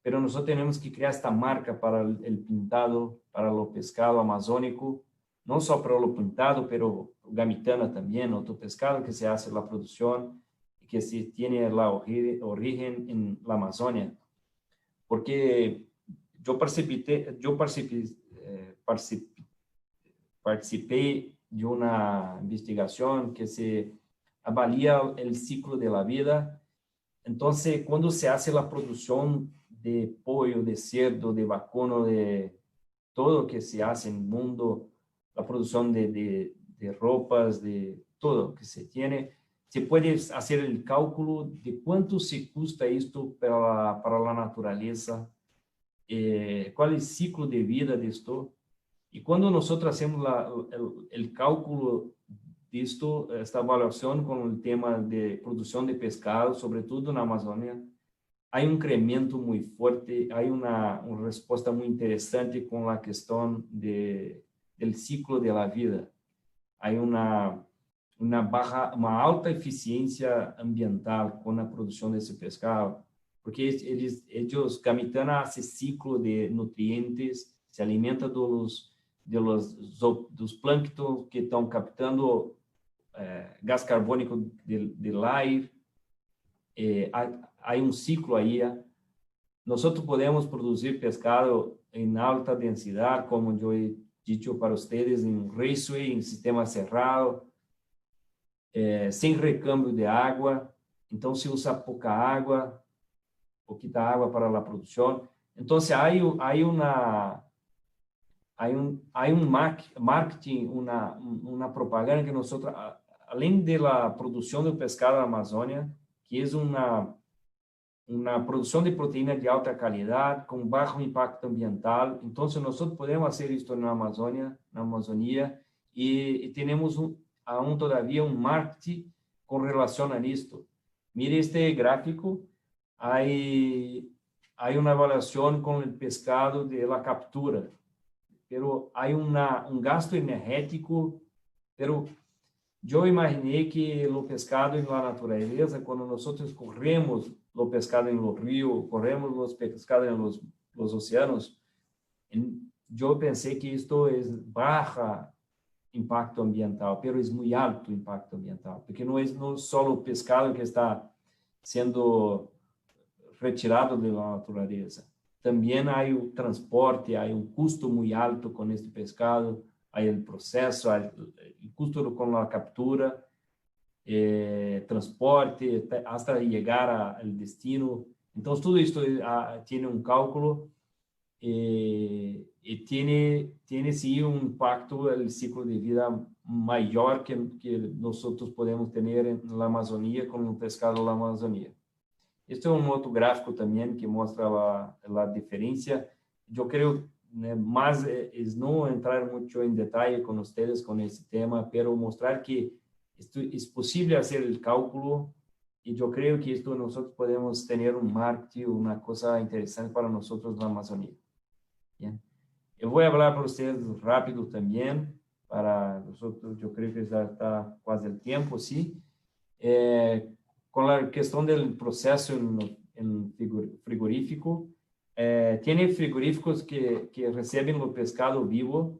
pero nosotros tenemos que crear esta marca para el pintado, para el pescado amazónico, no solo para lo pintado, pero gamitana también, otro pescado que se hace la producción y que se tiene la origen en la Amazonia. Porque yo participé de una investigación que se avalía el ciclo de la vida. Entonces, cuando se hace la producción de pollo, de cerdo, de vacuno, de todo lo que se hace en el mundo, la producción de ropas, de todo que se tiene, se puede hacer el cálculo de cuánto se cuesta esto para la naturaleza, cuál es el ciclo de vida de esto. Y cuando nosotros hacemos el cálculo de esto, esta evaluación con el tema de producción de pescado, sobre todo en la Amazonia, hay un incremento muy fuerte, hay una respuesta muy interesante con la cuestión del ciclo de la vida. Hay una alta eficiencia ambiental con la producción de ese pescado, porque ellos Gamitana hace ciclo de nutrientes, se alimenta dos plancton que están captando gas carbónico del aire. Hay un ciclo ahí. Nosotros podemos producir pescado en alta densidad, como yo he dicho para ustedes, en un raceway, en sistema cerrado, sem recambio de água. Então, se usa pouca água, pouquita água para a produção. Então, há um marketing, uma propaganda que nós, além da produção do pescado na Amazônia, que é uma produção de proteína de alta qualidade, com baixo impacto ambiental. Então, nós podemos fazer isso na Amazônia, e temos aún todavía un marketing con relación a esto. Mire este gráfico, hay una evaluación con el pescado de la captura, pero hay un gasto energético, pero yo imaginé que lo pescado en la naturaleza, cuando nosotros corremos lo pescado en los ríos, corremos los pescados en los océanos, yo pensé que esto es baja impacto ambiental, pero es muy alto impacto ambiental, porque no es solo el pescado que está siendo retirado de la naturaleza. También hay un transporte, hay un costo muy alto con este pescado, hay el proceso, hay el costo con la captura, transporte, hasta llegar al destino. Entonces, todo esto tiene un cálculo y tiene sí un impacto el ciclo de vida mayor que nosotros podemos tener en la Amazonía con el pescado de la Amazonía. Este es un otro gráfico también que muestra la diferencia. Yo creo más es no entrar mucho en detalle con ustedes con este tema, pero mostrar que esto es posible hacer el cálculo. Y yo creo que esto nosotros podemos tener un marketing, una cosa interesante para nosotros en la Amazonía. Bien. Eu vou falar para vocês rápido também, para nosotros, eu creio que já está quase o tempo, sim. Com a questão do processo em frigorífico, tem frigoríficos que recebem o pescado vivo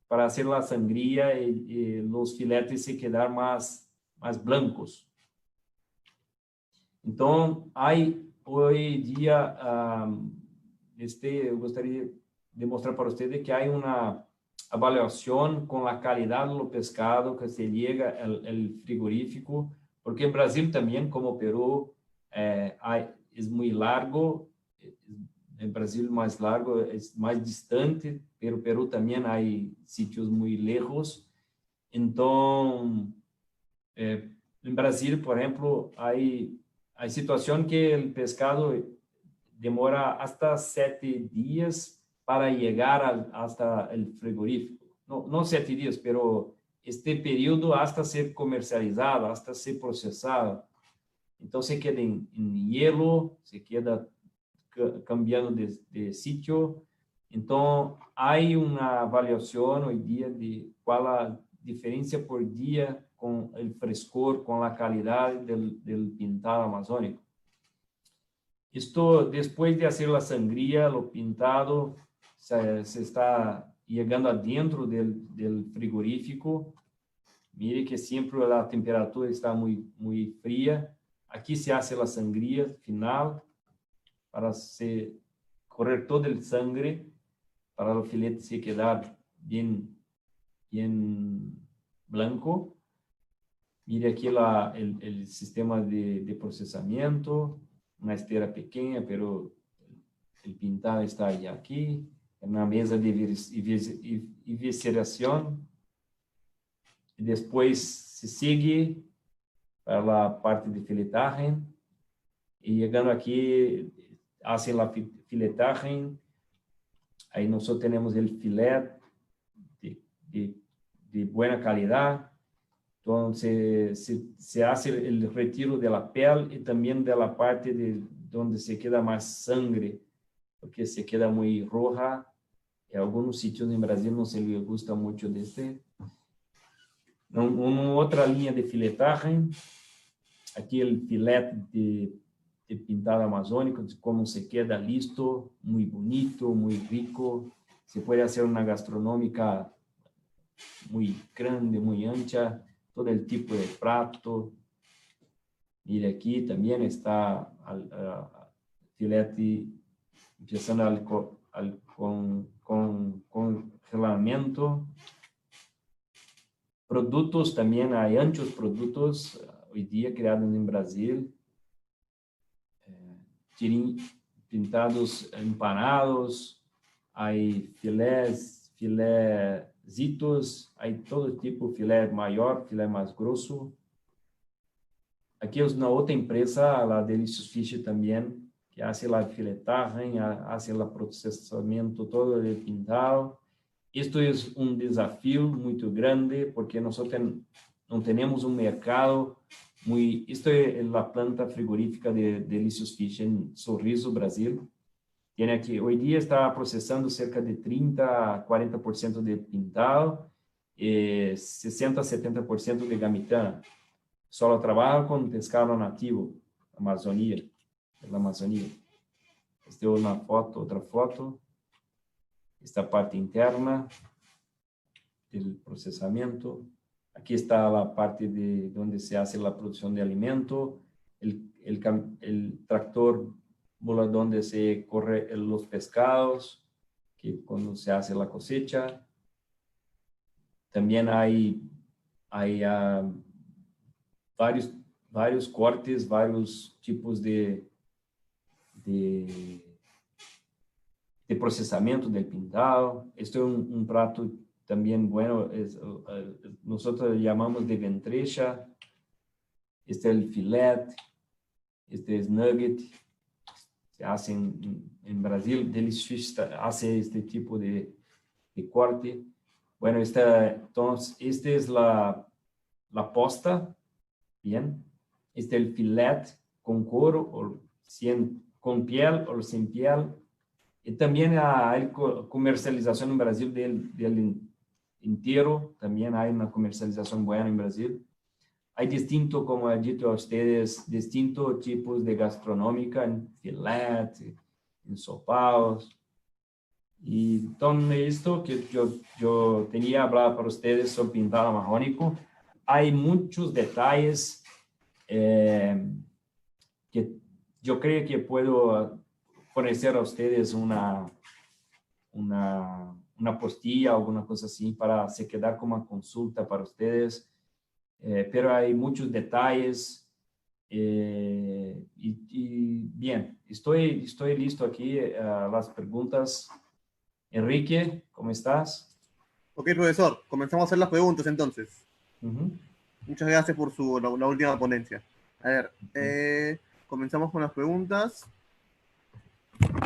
para fazer a sangria e os filetes se quedar mais blancos. Então, hoje dia, eu gostaria de mostrar para ustedes que hay una evaluación con la calidad del pescado que se llega al frigorífico, porque en Brasil también, como Perú, es muy largo, en Brasil más largo, es más distante, pero Perú también hay sitios muy lejos. Entonces, en Brasil, por ejemplo, hay situación que el pescado demora hasta 7 días para llegar hasta el frigorífico. No 7 días, pero este periodo hasta ser comercializado, hasta ser procesado. Entonces se queda en hielo, se queda cambiando de sitio. Entonces hay una evaluación hoy día de cuál la diferencia por día con el frescor, con la calidad del pintado amazónico. Esto, después de hacer la sangría, lo pintado, se está llegando adentro del frigorífico. Mire que siempre la temperatura está muy fría. Aquí se hace la sangría final para correr toda el sangre, para el filete se quedar bien blanco. Mire aquí el sistema de procesamiento, una esteira pequeña, pero el pintado está ya aquí. Na mesa de evisceração, e depois se sigue para la parte de filetaje. Y llegando aquí, hacen la filetaje. Ahí nosotros tenemos el filet de, de, de buena calidad. Entonces, se hace el retiro de la piel y también de la parte de donde se queda más sangre, porque se queda muy roja. En algunos sitios en Brasil no se les gusta mucho de este. Otra línea de filetaje. Aquí el filete de pintado amazónico, de cómo se queda listo, muy bonito, muy rico. Se puede hacer una gastronómica muy grande, muy ancha, todo el tipo de plato. Mire, aquí también está el filete empezando con congelamiento. Productos también, hay anchos productos hoy día creados en Brasil, pintados, empanados, hay filecitos, hay todo tipo, filé mayor, filé más grueso. Aquí es una otra empresa, la Delicious Fish también, que hace la filetaje, hace el procesamiento todo el pintado. Esto es un desafío muy grande porque nosotros no tenemos un mercado muy... Esto es la planta frigorífica de Delicious Fish en Sorriso, Brasil. Tiene aquí, hoy día está procesando cerca de 30 a 40% de pintado, 60 a 70% de gamitana. Solo trabaja con pescado nativo, Amazonía, de la Amazonía. Esta es una foto, otra foto. Esta parte interna del procesamiento. Aquí está la parte de donde se hace la producción de alimento, el tractor donde se corre los pescados, que cuando se hace la cosecha. También hay varios cortes, varios tipos de procesamiento del pintado. Esto es un plato también bueno, nosotros le llamamos de ventrecha. Este es el filet, este es nugget. Se hace en Brasil, Delicious Fish hace este tipo de corte. Bueno, entonces, esta es la posta, bien. Este es el filet con couro, o con piel o sin piel. Y también hay comercialización en Brasil del entero, también hay una comercialización buena en Brasil. Hay distintos, como he dicho a ustedes, distintos tipos de gastronómica, en filet, en sopados. Y entonces esto que yo tenía hablado para ustedes sobre pintado amazónico. Hay muchos detalles que yo creo que puedo fornecer a ustedes una postilla, alguna cosa así, para se quedar como una consulta para ustedes. Pero hay muchos detalles. Y bien, estoy listo aquí a las preguntas. Enrique, ¿cómo estás? Ok, profesor, comenzamos a hacer las preguntas entonces. Muchas gracias por la última ponencia. A ver, comenzamos con las preguntas.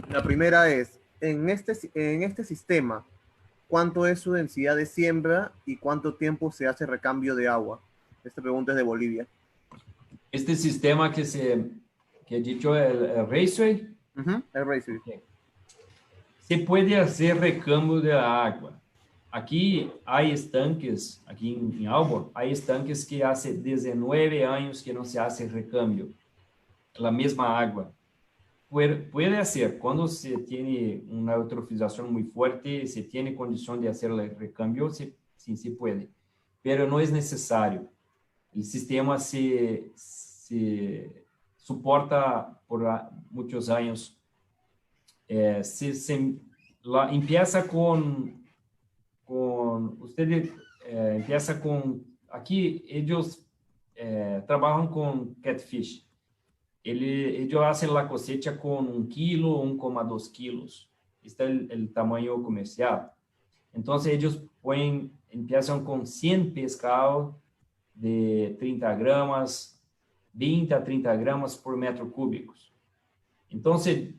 La primera es, en este sistema, ¿cuánto es su densidad de siembra y cuánto tiempo se hace recambio de agua? Esta pregunta es de Bolivia. Este sistema que he dicho, el Raceway, el Raceway. Okay. Se puede hacer recambio de agua. Aquí hay estanques, aquí en Aalborg, hay estanques que hace 19 años que no se hace recambio. La misma agua. Puede hacer, cuando se tiene una eutrofización muy fuerte, se tiene condición de hacer el recambio, sí se puede, pero no es necesario. El sistema se soporta por muchos años. Empieza con usted empieza con, aquí ellos trabajan con catfish. Ellos hacen la cosecha con 1 kilo, 1,2 kilos. Este es el tamaño comercial. Entonces ellos empiezan con 100 pescados de 30 gramas, 20 a 30 gramas por metro cúbico. Entonces,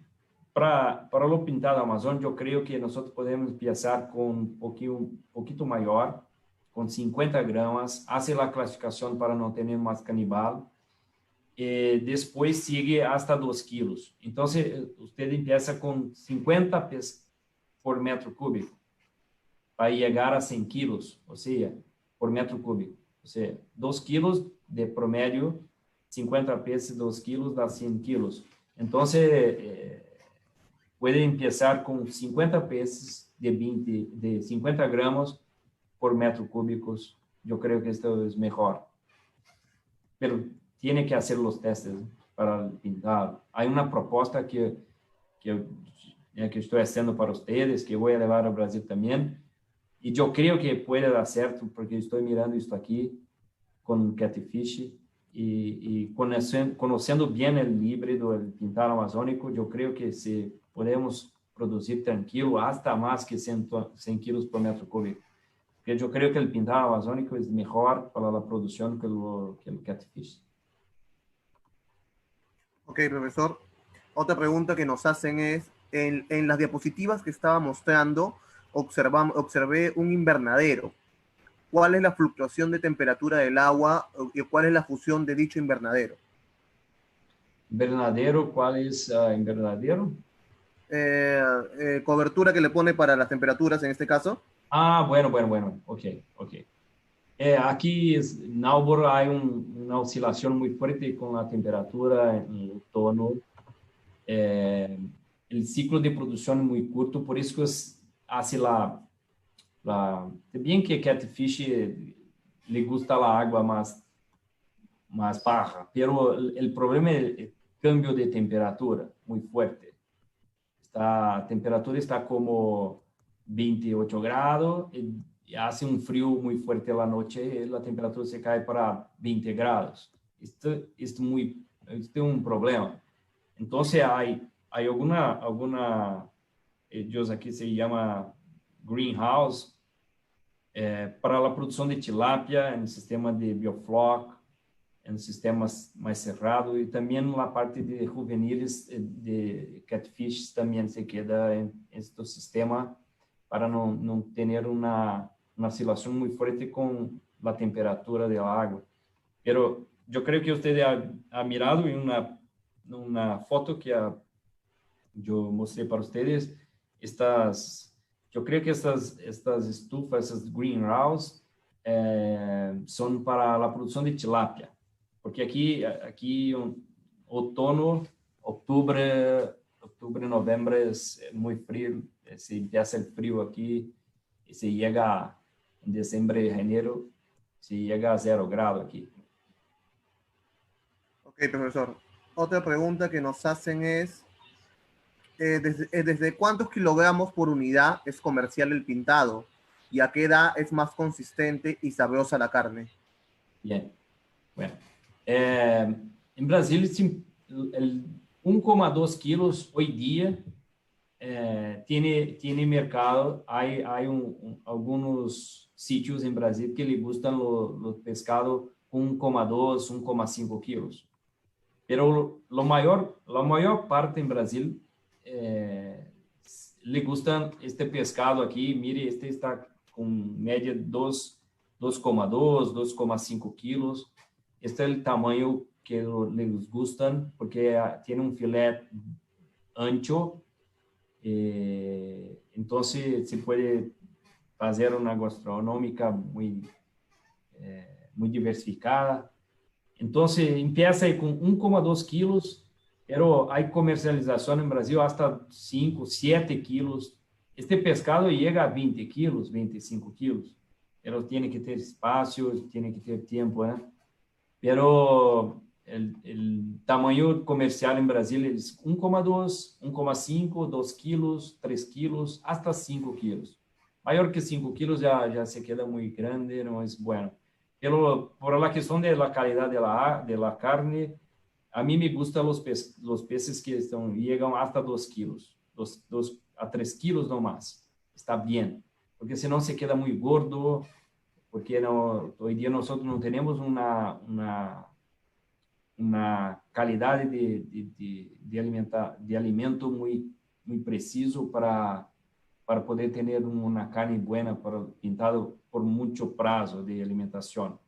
para o pintado Amazon, eu creio que nós podemos começar com pouquinho maior, com 50 gramas, hace a classificação para não ter mais canibal, e depois sigue hasta 2 quilos. Então, você começa com 50 pesos por metro cúbico, para chegar a 100 quilos, ou seja, por metro cúbico. Ou seja, 2 quilos de promédio, 50 pesos, 2 quilos dá 100 quilos. Então, puede empezar con 50 pesos de 50 gramos por metro cúbico. Yo creo que esto es mejor. Pero tiene que hacer los testes para el pintado. Hay una propuesta que estoy haciendo para ustedes, que voy a llevar a Brasil también. Y yo creo que puede dar cierto, porque estoy mirando esto aquí con Catfish y conociendo bien el híbrido, el pintado amazónico, yo creo que si podemos producir tranquilo hasta más que 100 kilos por metro cúbico. Porque yo creo que el pintado amazónico es mejor para la producción que el Catfish. Ok, profesor. Otra pregunta que nos hacen es, en las diapositivas que estaba mostrando, observé un invernadero. ¿Cuál es la fluctuación de temperatura del agua y cuál es la fusión de dicho invernadero? ¿Invernadero? ¿Cuál es invernadero? Cobertura que le pone para las temperaturas en este caso. Ah, bueno. Ok. Aquí en Naubor hay una oscilación muy fuerte con la temperatura en el otoño. El ciclo de producción es muy corto, por eso hace bien que Catfish le gusta la agua más baja, pero el problema es el cambio de temperatura muy fuerte. La temperatura está como 28 grados y hace un frío muy fuerte en la noche y la temperatura se cae para 20 grados. Esto es un problema. Entonces hay alguna ellos aquí se llama greenhouse, para la producción de tilapia en el sistema de biofloc, en sistemas más cerrados, y también la parte de juveniles de catfish también se queda en este sistema para no tener una oscilación muy fuerte con la temperatura del agua. Pero yo creo que usted ha mirado en una foto que yo mostré para ustedes, yo creo que estas estufas, esas greenhouse, son para la producción de tilapia. Porque aquí otoño, octubre, noviembre es muy frío, se empieza el frío aquí y se llega en diciembre, enero, se llega a 0 grados aquí. Ok, profesor. Otra pregunta que nos hacen es, ¿desde cuántos kilogramos por unidad es comercial el pintado? ¿Y a qué edad es más consistente y sabrosa la carne? Bien, bueno. En Brasil, el 1,2 kilos hoy día tiene mercado. Hay algunos sitios en Brasil que le gustan los pescados con 1,2, 1,5 kilos. Pero la mayor parte en Brasil le gustan este pescado aquí. Mire, este está con media 2,2, 2,5 kilos. Este es el tamaño que les gustan porque tiene un filet ancho. Entonces se puede hacer una gastronómica muy diversificada. Entonces empieza con 1,2 kilos, pero hay comercialización en Brasil hasta 5, 7 kilos. Este pescado llega a 20 kilos, 25 kilos, pero tiene que tener espacio, tiene que tener tiempo, ¿eh? Pero el tamaño comercial en Brasil es 1,2, 1,5, 2 kilos, 3 kilos, hasta 5 kilos. Mayor que 5 kilos ya se queda muy grande, no es bueno. Pero por la cuestión de la calidad de la carne, a mí me gustan los peces que llegan hasta 2 kilos, 2 a 3 kilos no más. Está bien, porque si no se queda muy gordo, porque hoy día nosotros no tenemos una una calidad de alimento muy, muy preciso para poder tener una carne buena para pintado por mucho plazo de alimentación.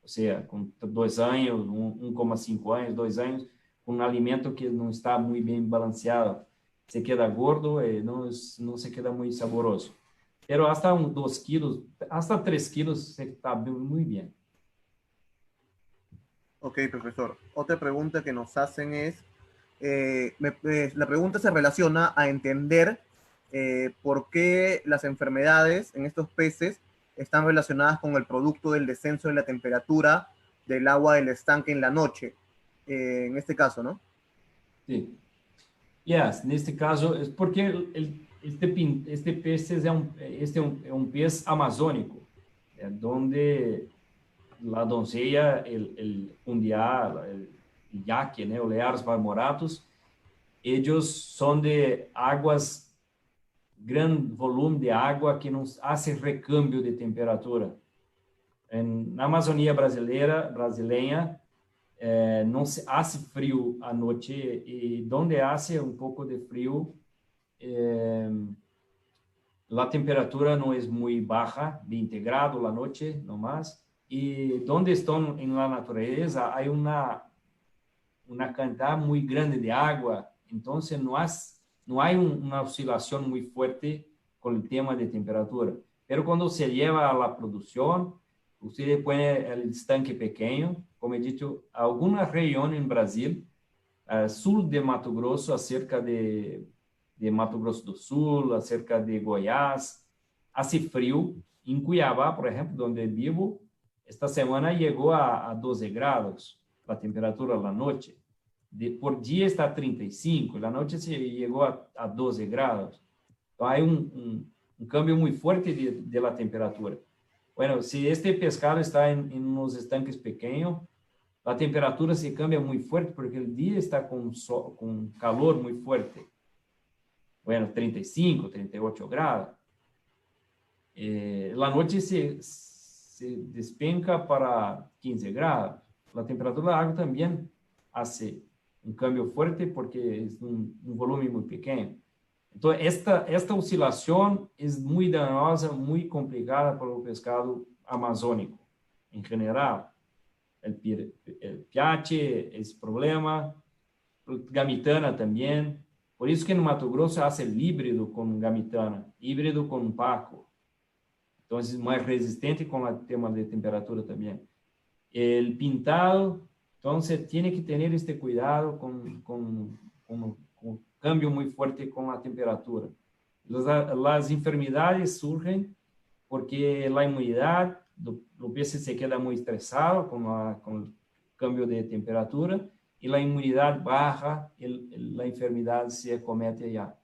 O sea, con 2 años, 1,5 años, 2 años, un alimento que no está muy bien balanceado. Se queda gordo y no se queda muy saboroso. Pero hasta 2 kilos, hasta 3 kilos está muy bien. Ok, profesor. Otra pregunta que nos hacen es, la pregunta se relaciona a entender por qué las enfermedades en estos peces están relacionadas con el producto del descenso de la temperatura del agua del estanque en la noche, en este caso, ¿no? Sí. Yes, neste caso, é porque este pez é um pez amazônico, onde a doncella, el undiá, el yaque, né, o Learis marmoratus, eles são de águas, grande volume de água que não hace recâmbio de temperatura. Na Amazônia brasileira, não se hace frio à noite e onde hace um pouco de frio, a temperatura não é muito baixa, 20 graus a noite, no mais, e onde estão na natureza há uma quantidade muito grande de água, então não há uma oscilação muito forte com o tema de temperatura. Mas quando se leva a produção, você põe o estanque pequeno, como he dicho, alguma região em Brasil, sul de Mato Grosso, acerca de Mato Grosso do Sul, acerca de Goiás, hace frio. Em Cuiabá, por exemplo, onde vivo, esta semana chegou a 12 graus a temperatura na noite. Por dia está 35, na noite se chegou a 12 graus. Então, há um câmbio muito forte de la temperatura. Bueno, se este pescado está em uns estanques pequenos, a temperatura se cambia muito forte porque o dia está com calor muito forte. Bueno, 35, 38 graus. La noche se despenca para 15 graus. A temperatura da água também hace um cambio fuerte porque é um volume muito pequeno. Então, esta oscilação é muito danosa, muito complicada para o pescado amazônico, em geral. O pH, esse problema, gamitana também. Por isso que no Mato Grosso hace híbrido com gamitana, híbrido com paco. Então, é mais resistente com o tema de temperatura também. O pintado, então, você tem que ter este cuidado com cambio muy fuerte con la temperatura. Las enfermedades surgen porque la inmunidad, los peces se queda muy estresado con el cambio de temperatura y la inmunidad baja y la enfermedad se acomete allá.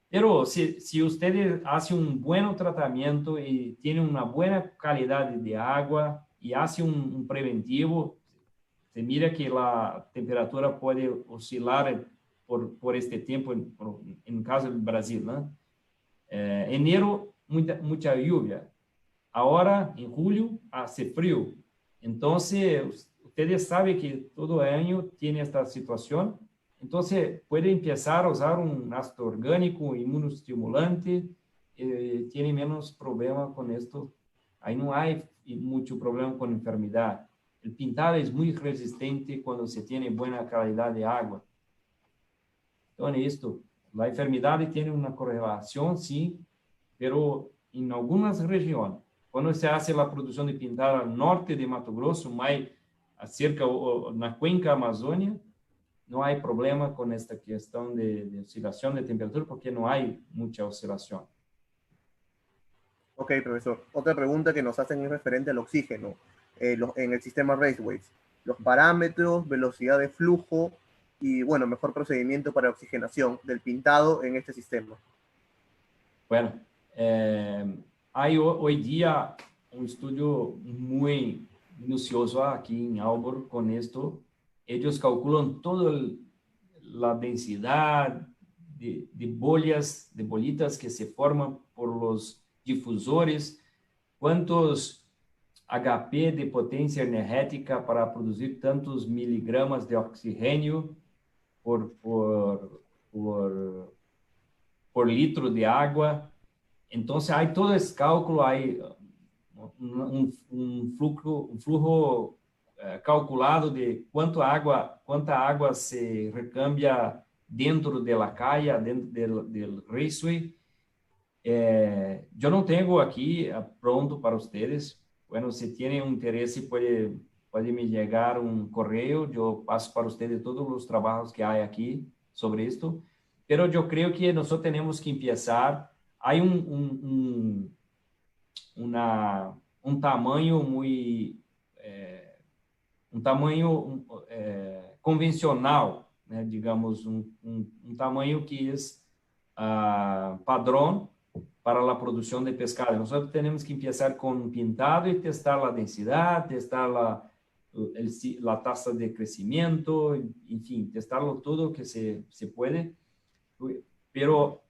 Pero si usted hace un buen tratamiento y tiene una buena calidad de agua y hace un preventivo, se mira que la temperatura puede oscilar por este tempo, em caso do Brasil, né? Enero, muita lluvia. Agora, em julho, hace frio. Então, vocês sabem que todo ano tem esta situação. Então, pode começar a usar um ácido orgânico imunostimulante e tem menos problema com isto. Aí não há muito problema com enfermidade. O pintado é muito resistente quando se tem boa qualidade de água. Então, esto, a enfermidade tem uma correlação, sim, pero em algumas regiões, quando se faz a produção de pintado ao norte de Mato Grosso, mais cerca na cuenca Amazônia, não há problema com esta questão de oscilação de temperatura, porque não há muita oscilação. Ok, profesor. Otra pregunta que nos hacen es referente al oxígeno en el sistema Raceways. Los parámetros, velocidad de flujo y, bueno, mejor procedimiento para oxigenación del pintado en este sistema. Bueno, hay hoy día un estudio muy minucioso aquí en Aalborg con esto. Ellos calculan toda la densidad de bolitas que se forman por los difusores, cuántos HP de potência energética para produzir tantos miligramas de oxigênio por litro de água. Então, há todo esse cálculo, há um flujo calculado de quanta água se recambia dentro da calle, dentro do raceway. Eu não tenho aqui pronto para vocês. Bueno, se tienen interesse, pode me llegar um correio. Eu passo para vocês todos os trabalhos que há aqui sobre isto. Pero eu creio que nós temos que começar. Há um tamanho muito convencional, né? Digamos, um tamanho que é padrão para a produção de pescado. Nós temos que começar com pintado e testar a densidade, testar a taxa de crescimento, enfim, testarlo tudo que se pode. Pero,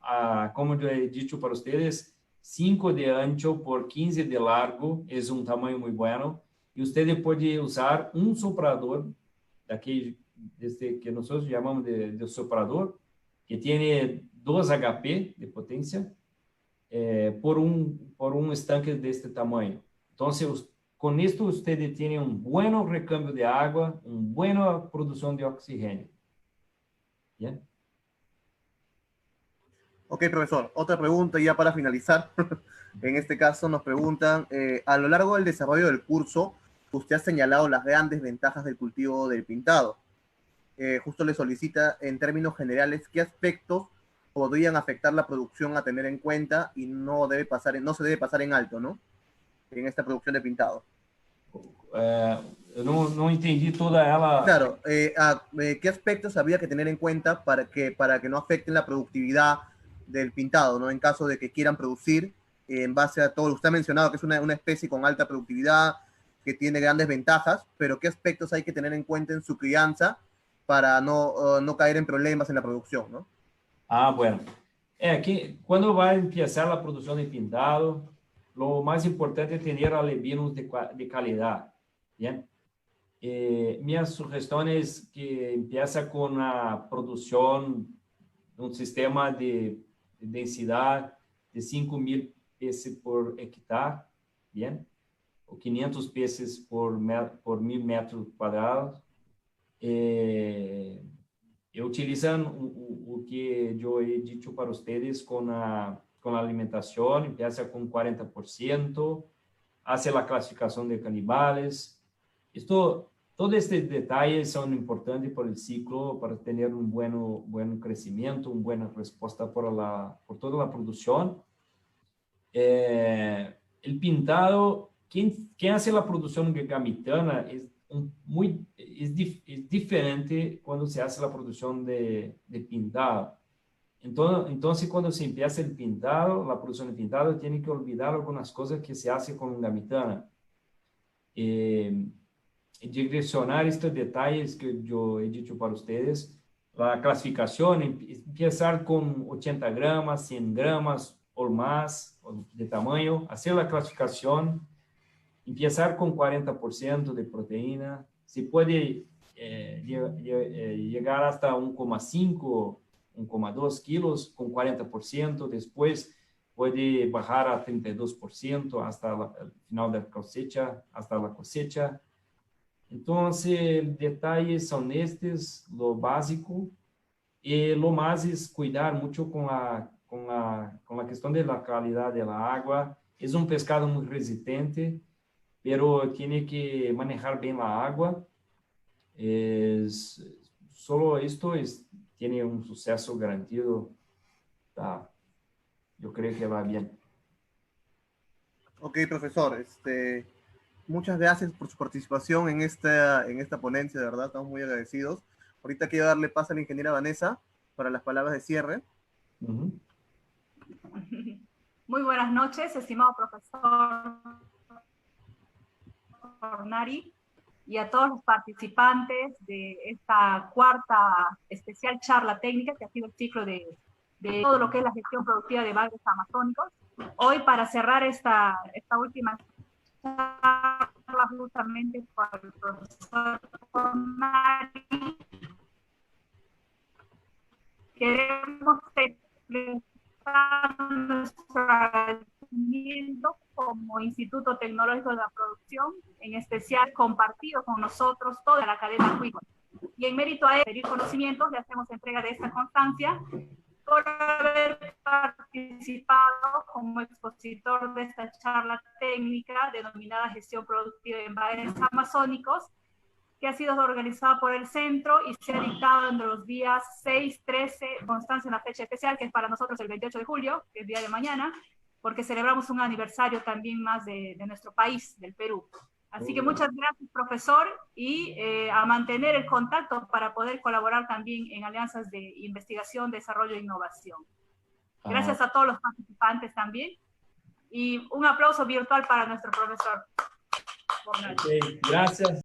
como eu he dicho para vocês, 5 de ancho por 15 de largo é um tamanho muito bueno. E você pode usar um soprador, desse que nós chamamos de soprador, que tem 2 HP de potência, por um estanque deste tamanho. Então, com isto, você tem um bom recâmbio de água, uma boa produção de oxigênio. ¿Bien? Ok, profesor. Otra pregunta ya para finalizar. En este caso nos preguntan, a lo largo del desarrollo del curso, usted ha señalado las grandes ventajas del cultivo del pintado. Justo le solicita, en términos generales, qué aspectos podrían afectar la producción a tener en cuenta y no se debe pasar en alto, ¿no? En esta producción de pintado. Eu não entendi toda ela. Claro, ¿qué aspectos habría que tener en cuenta para que no afecten la productividad del pintado, ¿no? En caso de que quieran producir en base a todo lo que usted ha mencionado, que es una especie con alta productividad, que tiene grandes ventajas, pero ¿qué aspectos hay que tener en cuenta en su crianza para no caer en problemas en la producción, ¿no? Bueno. Que quando vai começar a produção de pintado, o mais importante é ter alevinos de qualidade. Bien? Minha sugestão é que empiece com a produção de um sistema de densidade de 5.000 peces por hectare, bien? Ou 500 peces por 1.000 metros quadrados. Utilizam o que eu he dito para vocês com a alimentação, empieza com 40%, hace a classificação de canibales. Todos estes detalhes são importantes para o ciclo, para ter bom crescimento, uma boa resposta por toda a produção. O pintado, quem faz a produção gamitana é diferente quando se faz a produção de pintado. Então, quando se empieza o pintado, a produção de pintado, tem que olvidar algumas coisas que se fazem com gamitana. Direcionar estes detalhes que eu he dicho para vocês, a classificação, começar com 80 gramas, 100 gramas ou mais de tamanho, fazer a classificação, começar com 40% de proteína, se pode chegar até 1,5, 1,2 quilos com 40%, depois pode bajar a 32% até o final da cosecha, até a cosecha. Então, detalhes são estes, lo básico, e lo mais é cuidar muito com a questão da qualidade da água. É um pescado muito resistente, pero tem que manejar bem a água. Solo isto tem um sucesso garantido. Tá? Eu creio que vai bem. Ok, profesor. Muchas gracias por su participación en esta ponencia, de verdad, estamos muy agradecidos. Ahorita quiero darle paso a la ingeniera Vanessa para las palabras de cierre. Muy buenas noches, estimado profesor Fornari, y a todos los participantes de esta cuarta especial charla técnica que ha sido el ciclo de todo lo que es la gestión productiva de bagres amazónicos. Hoy, para cerrar esta última charla, charla justamente con el profesor Mari. Queremos expresar nuestro agradecimiento como Instituto Tecnológico de la Producción, en especial compartido con nosotros toda la cadena acuícola. Y en mérito a pedir conocimientos, le hacemos entrega de esta constancia por haber participado como expositor de esta charla técnica denominada Gestión Productiva en Valles Amazónicos, que ha sido organizada por el centro y se ha dictado entre los días 6, 13, constancia en la fecha especial, que es para nosotros el 28 de julio, que es el día de mañana, porque celebramos un aniversario también más de nuestro país, del Perú. Así que muchas gracias, profesor, y a mantener el contacto para poder colaborar también en alianzas de investigación, desarrollo e innovación. Gracias a todos los participantes también, y un aplauso virtual para nuestro profesor. Okay, gracias.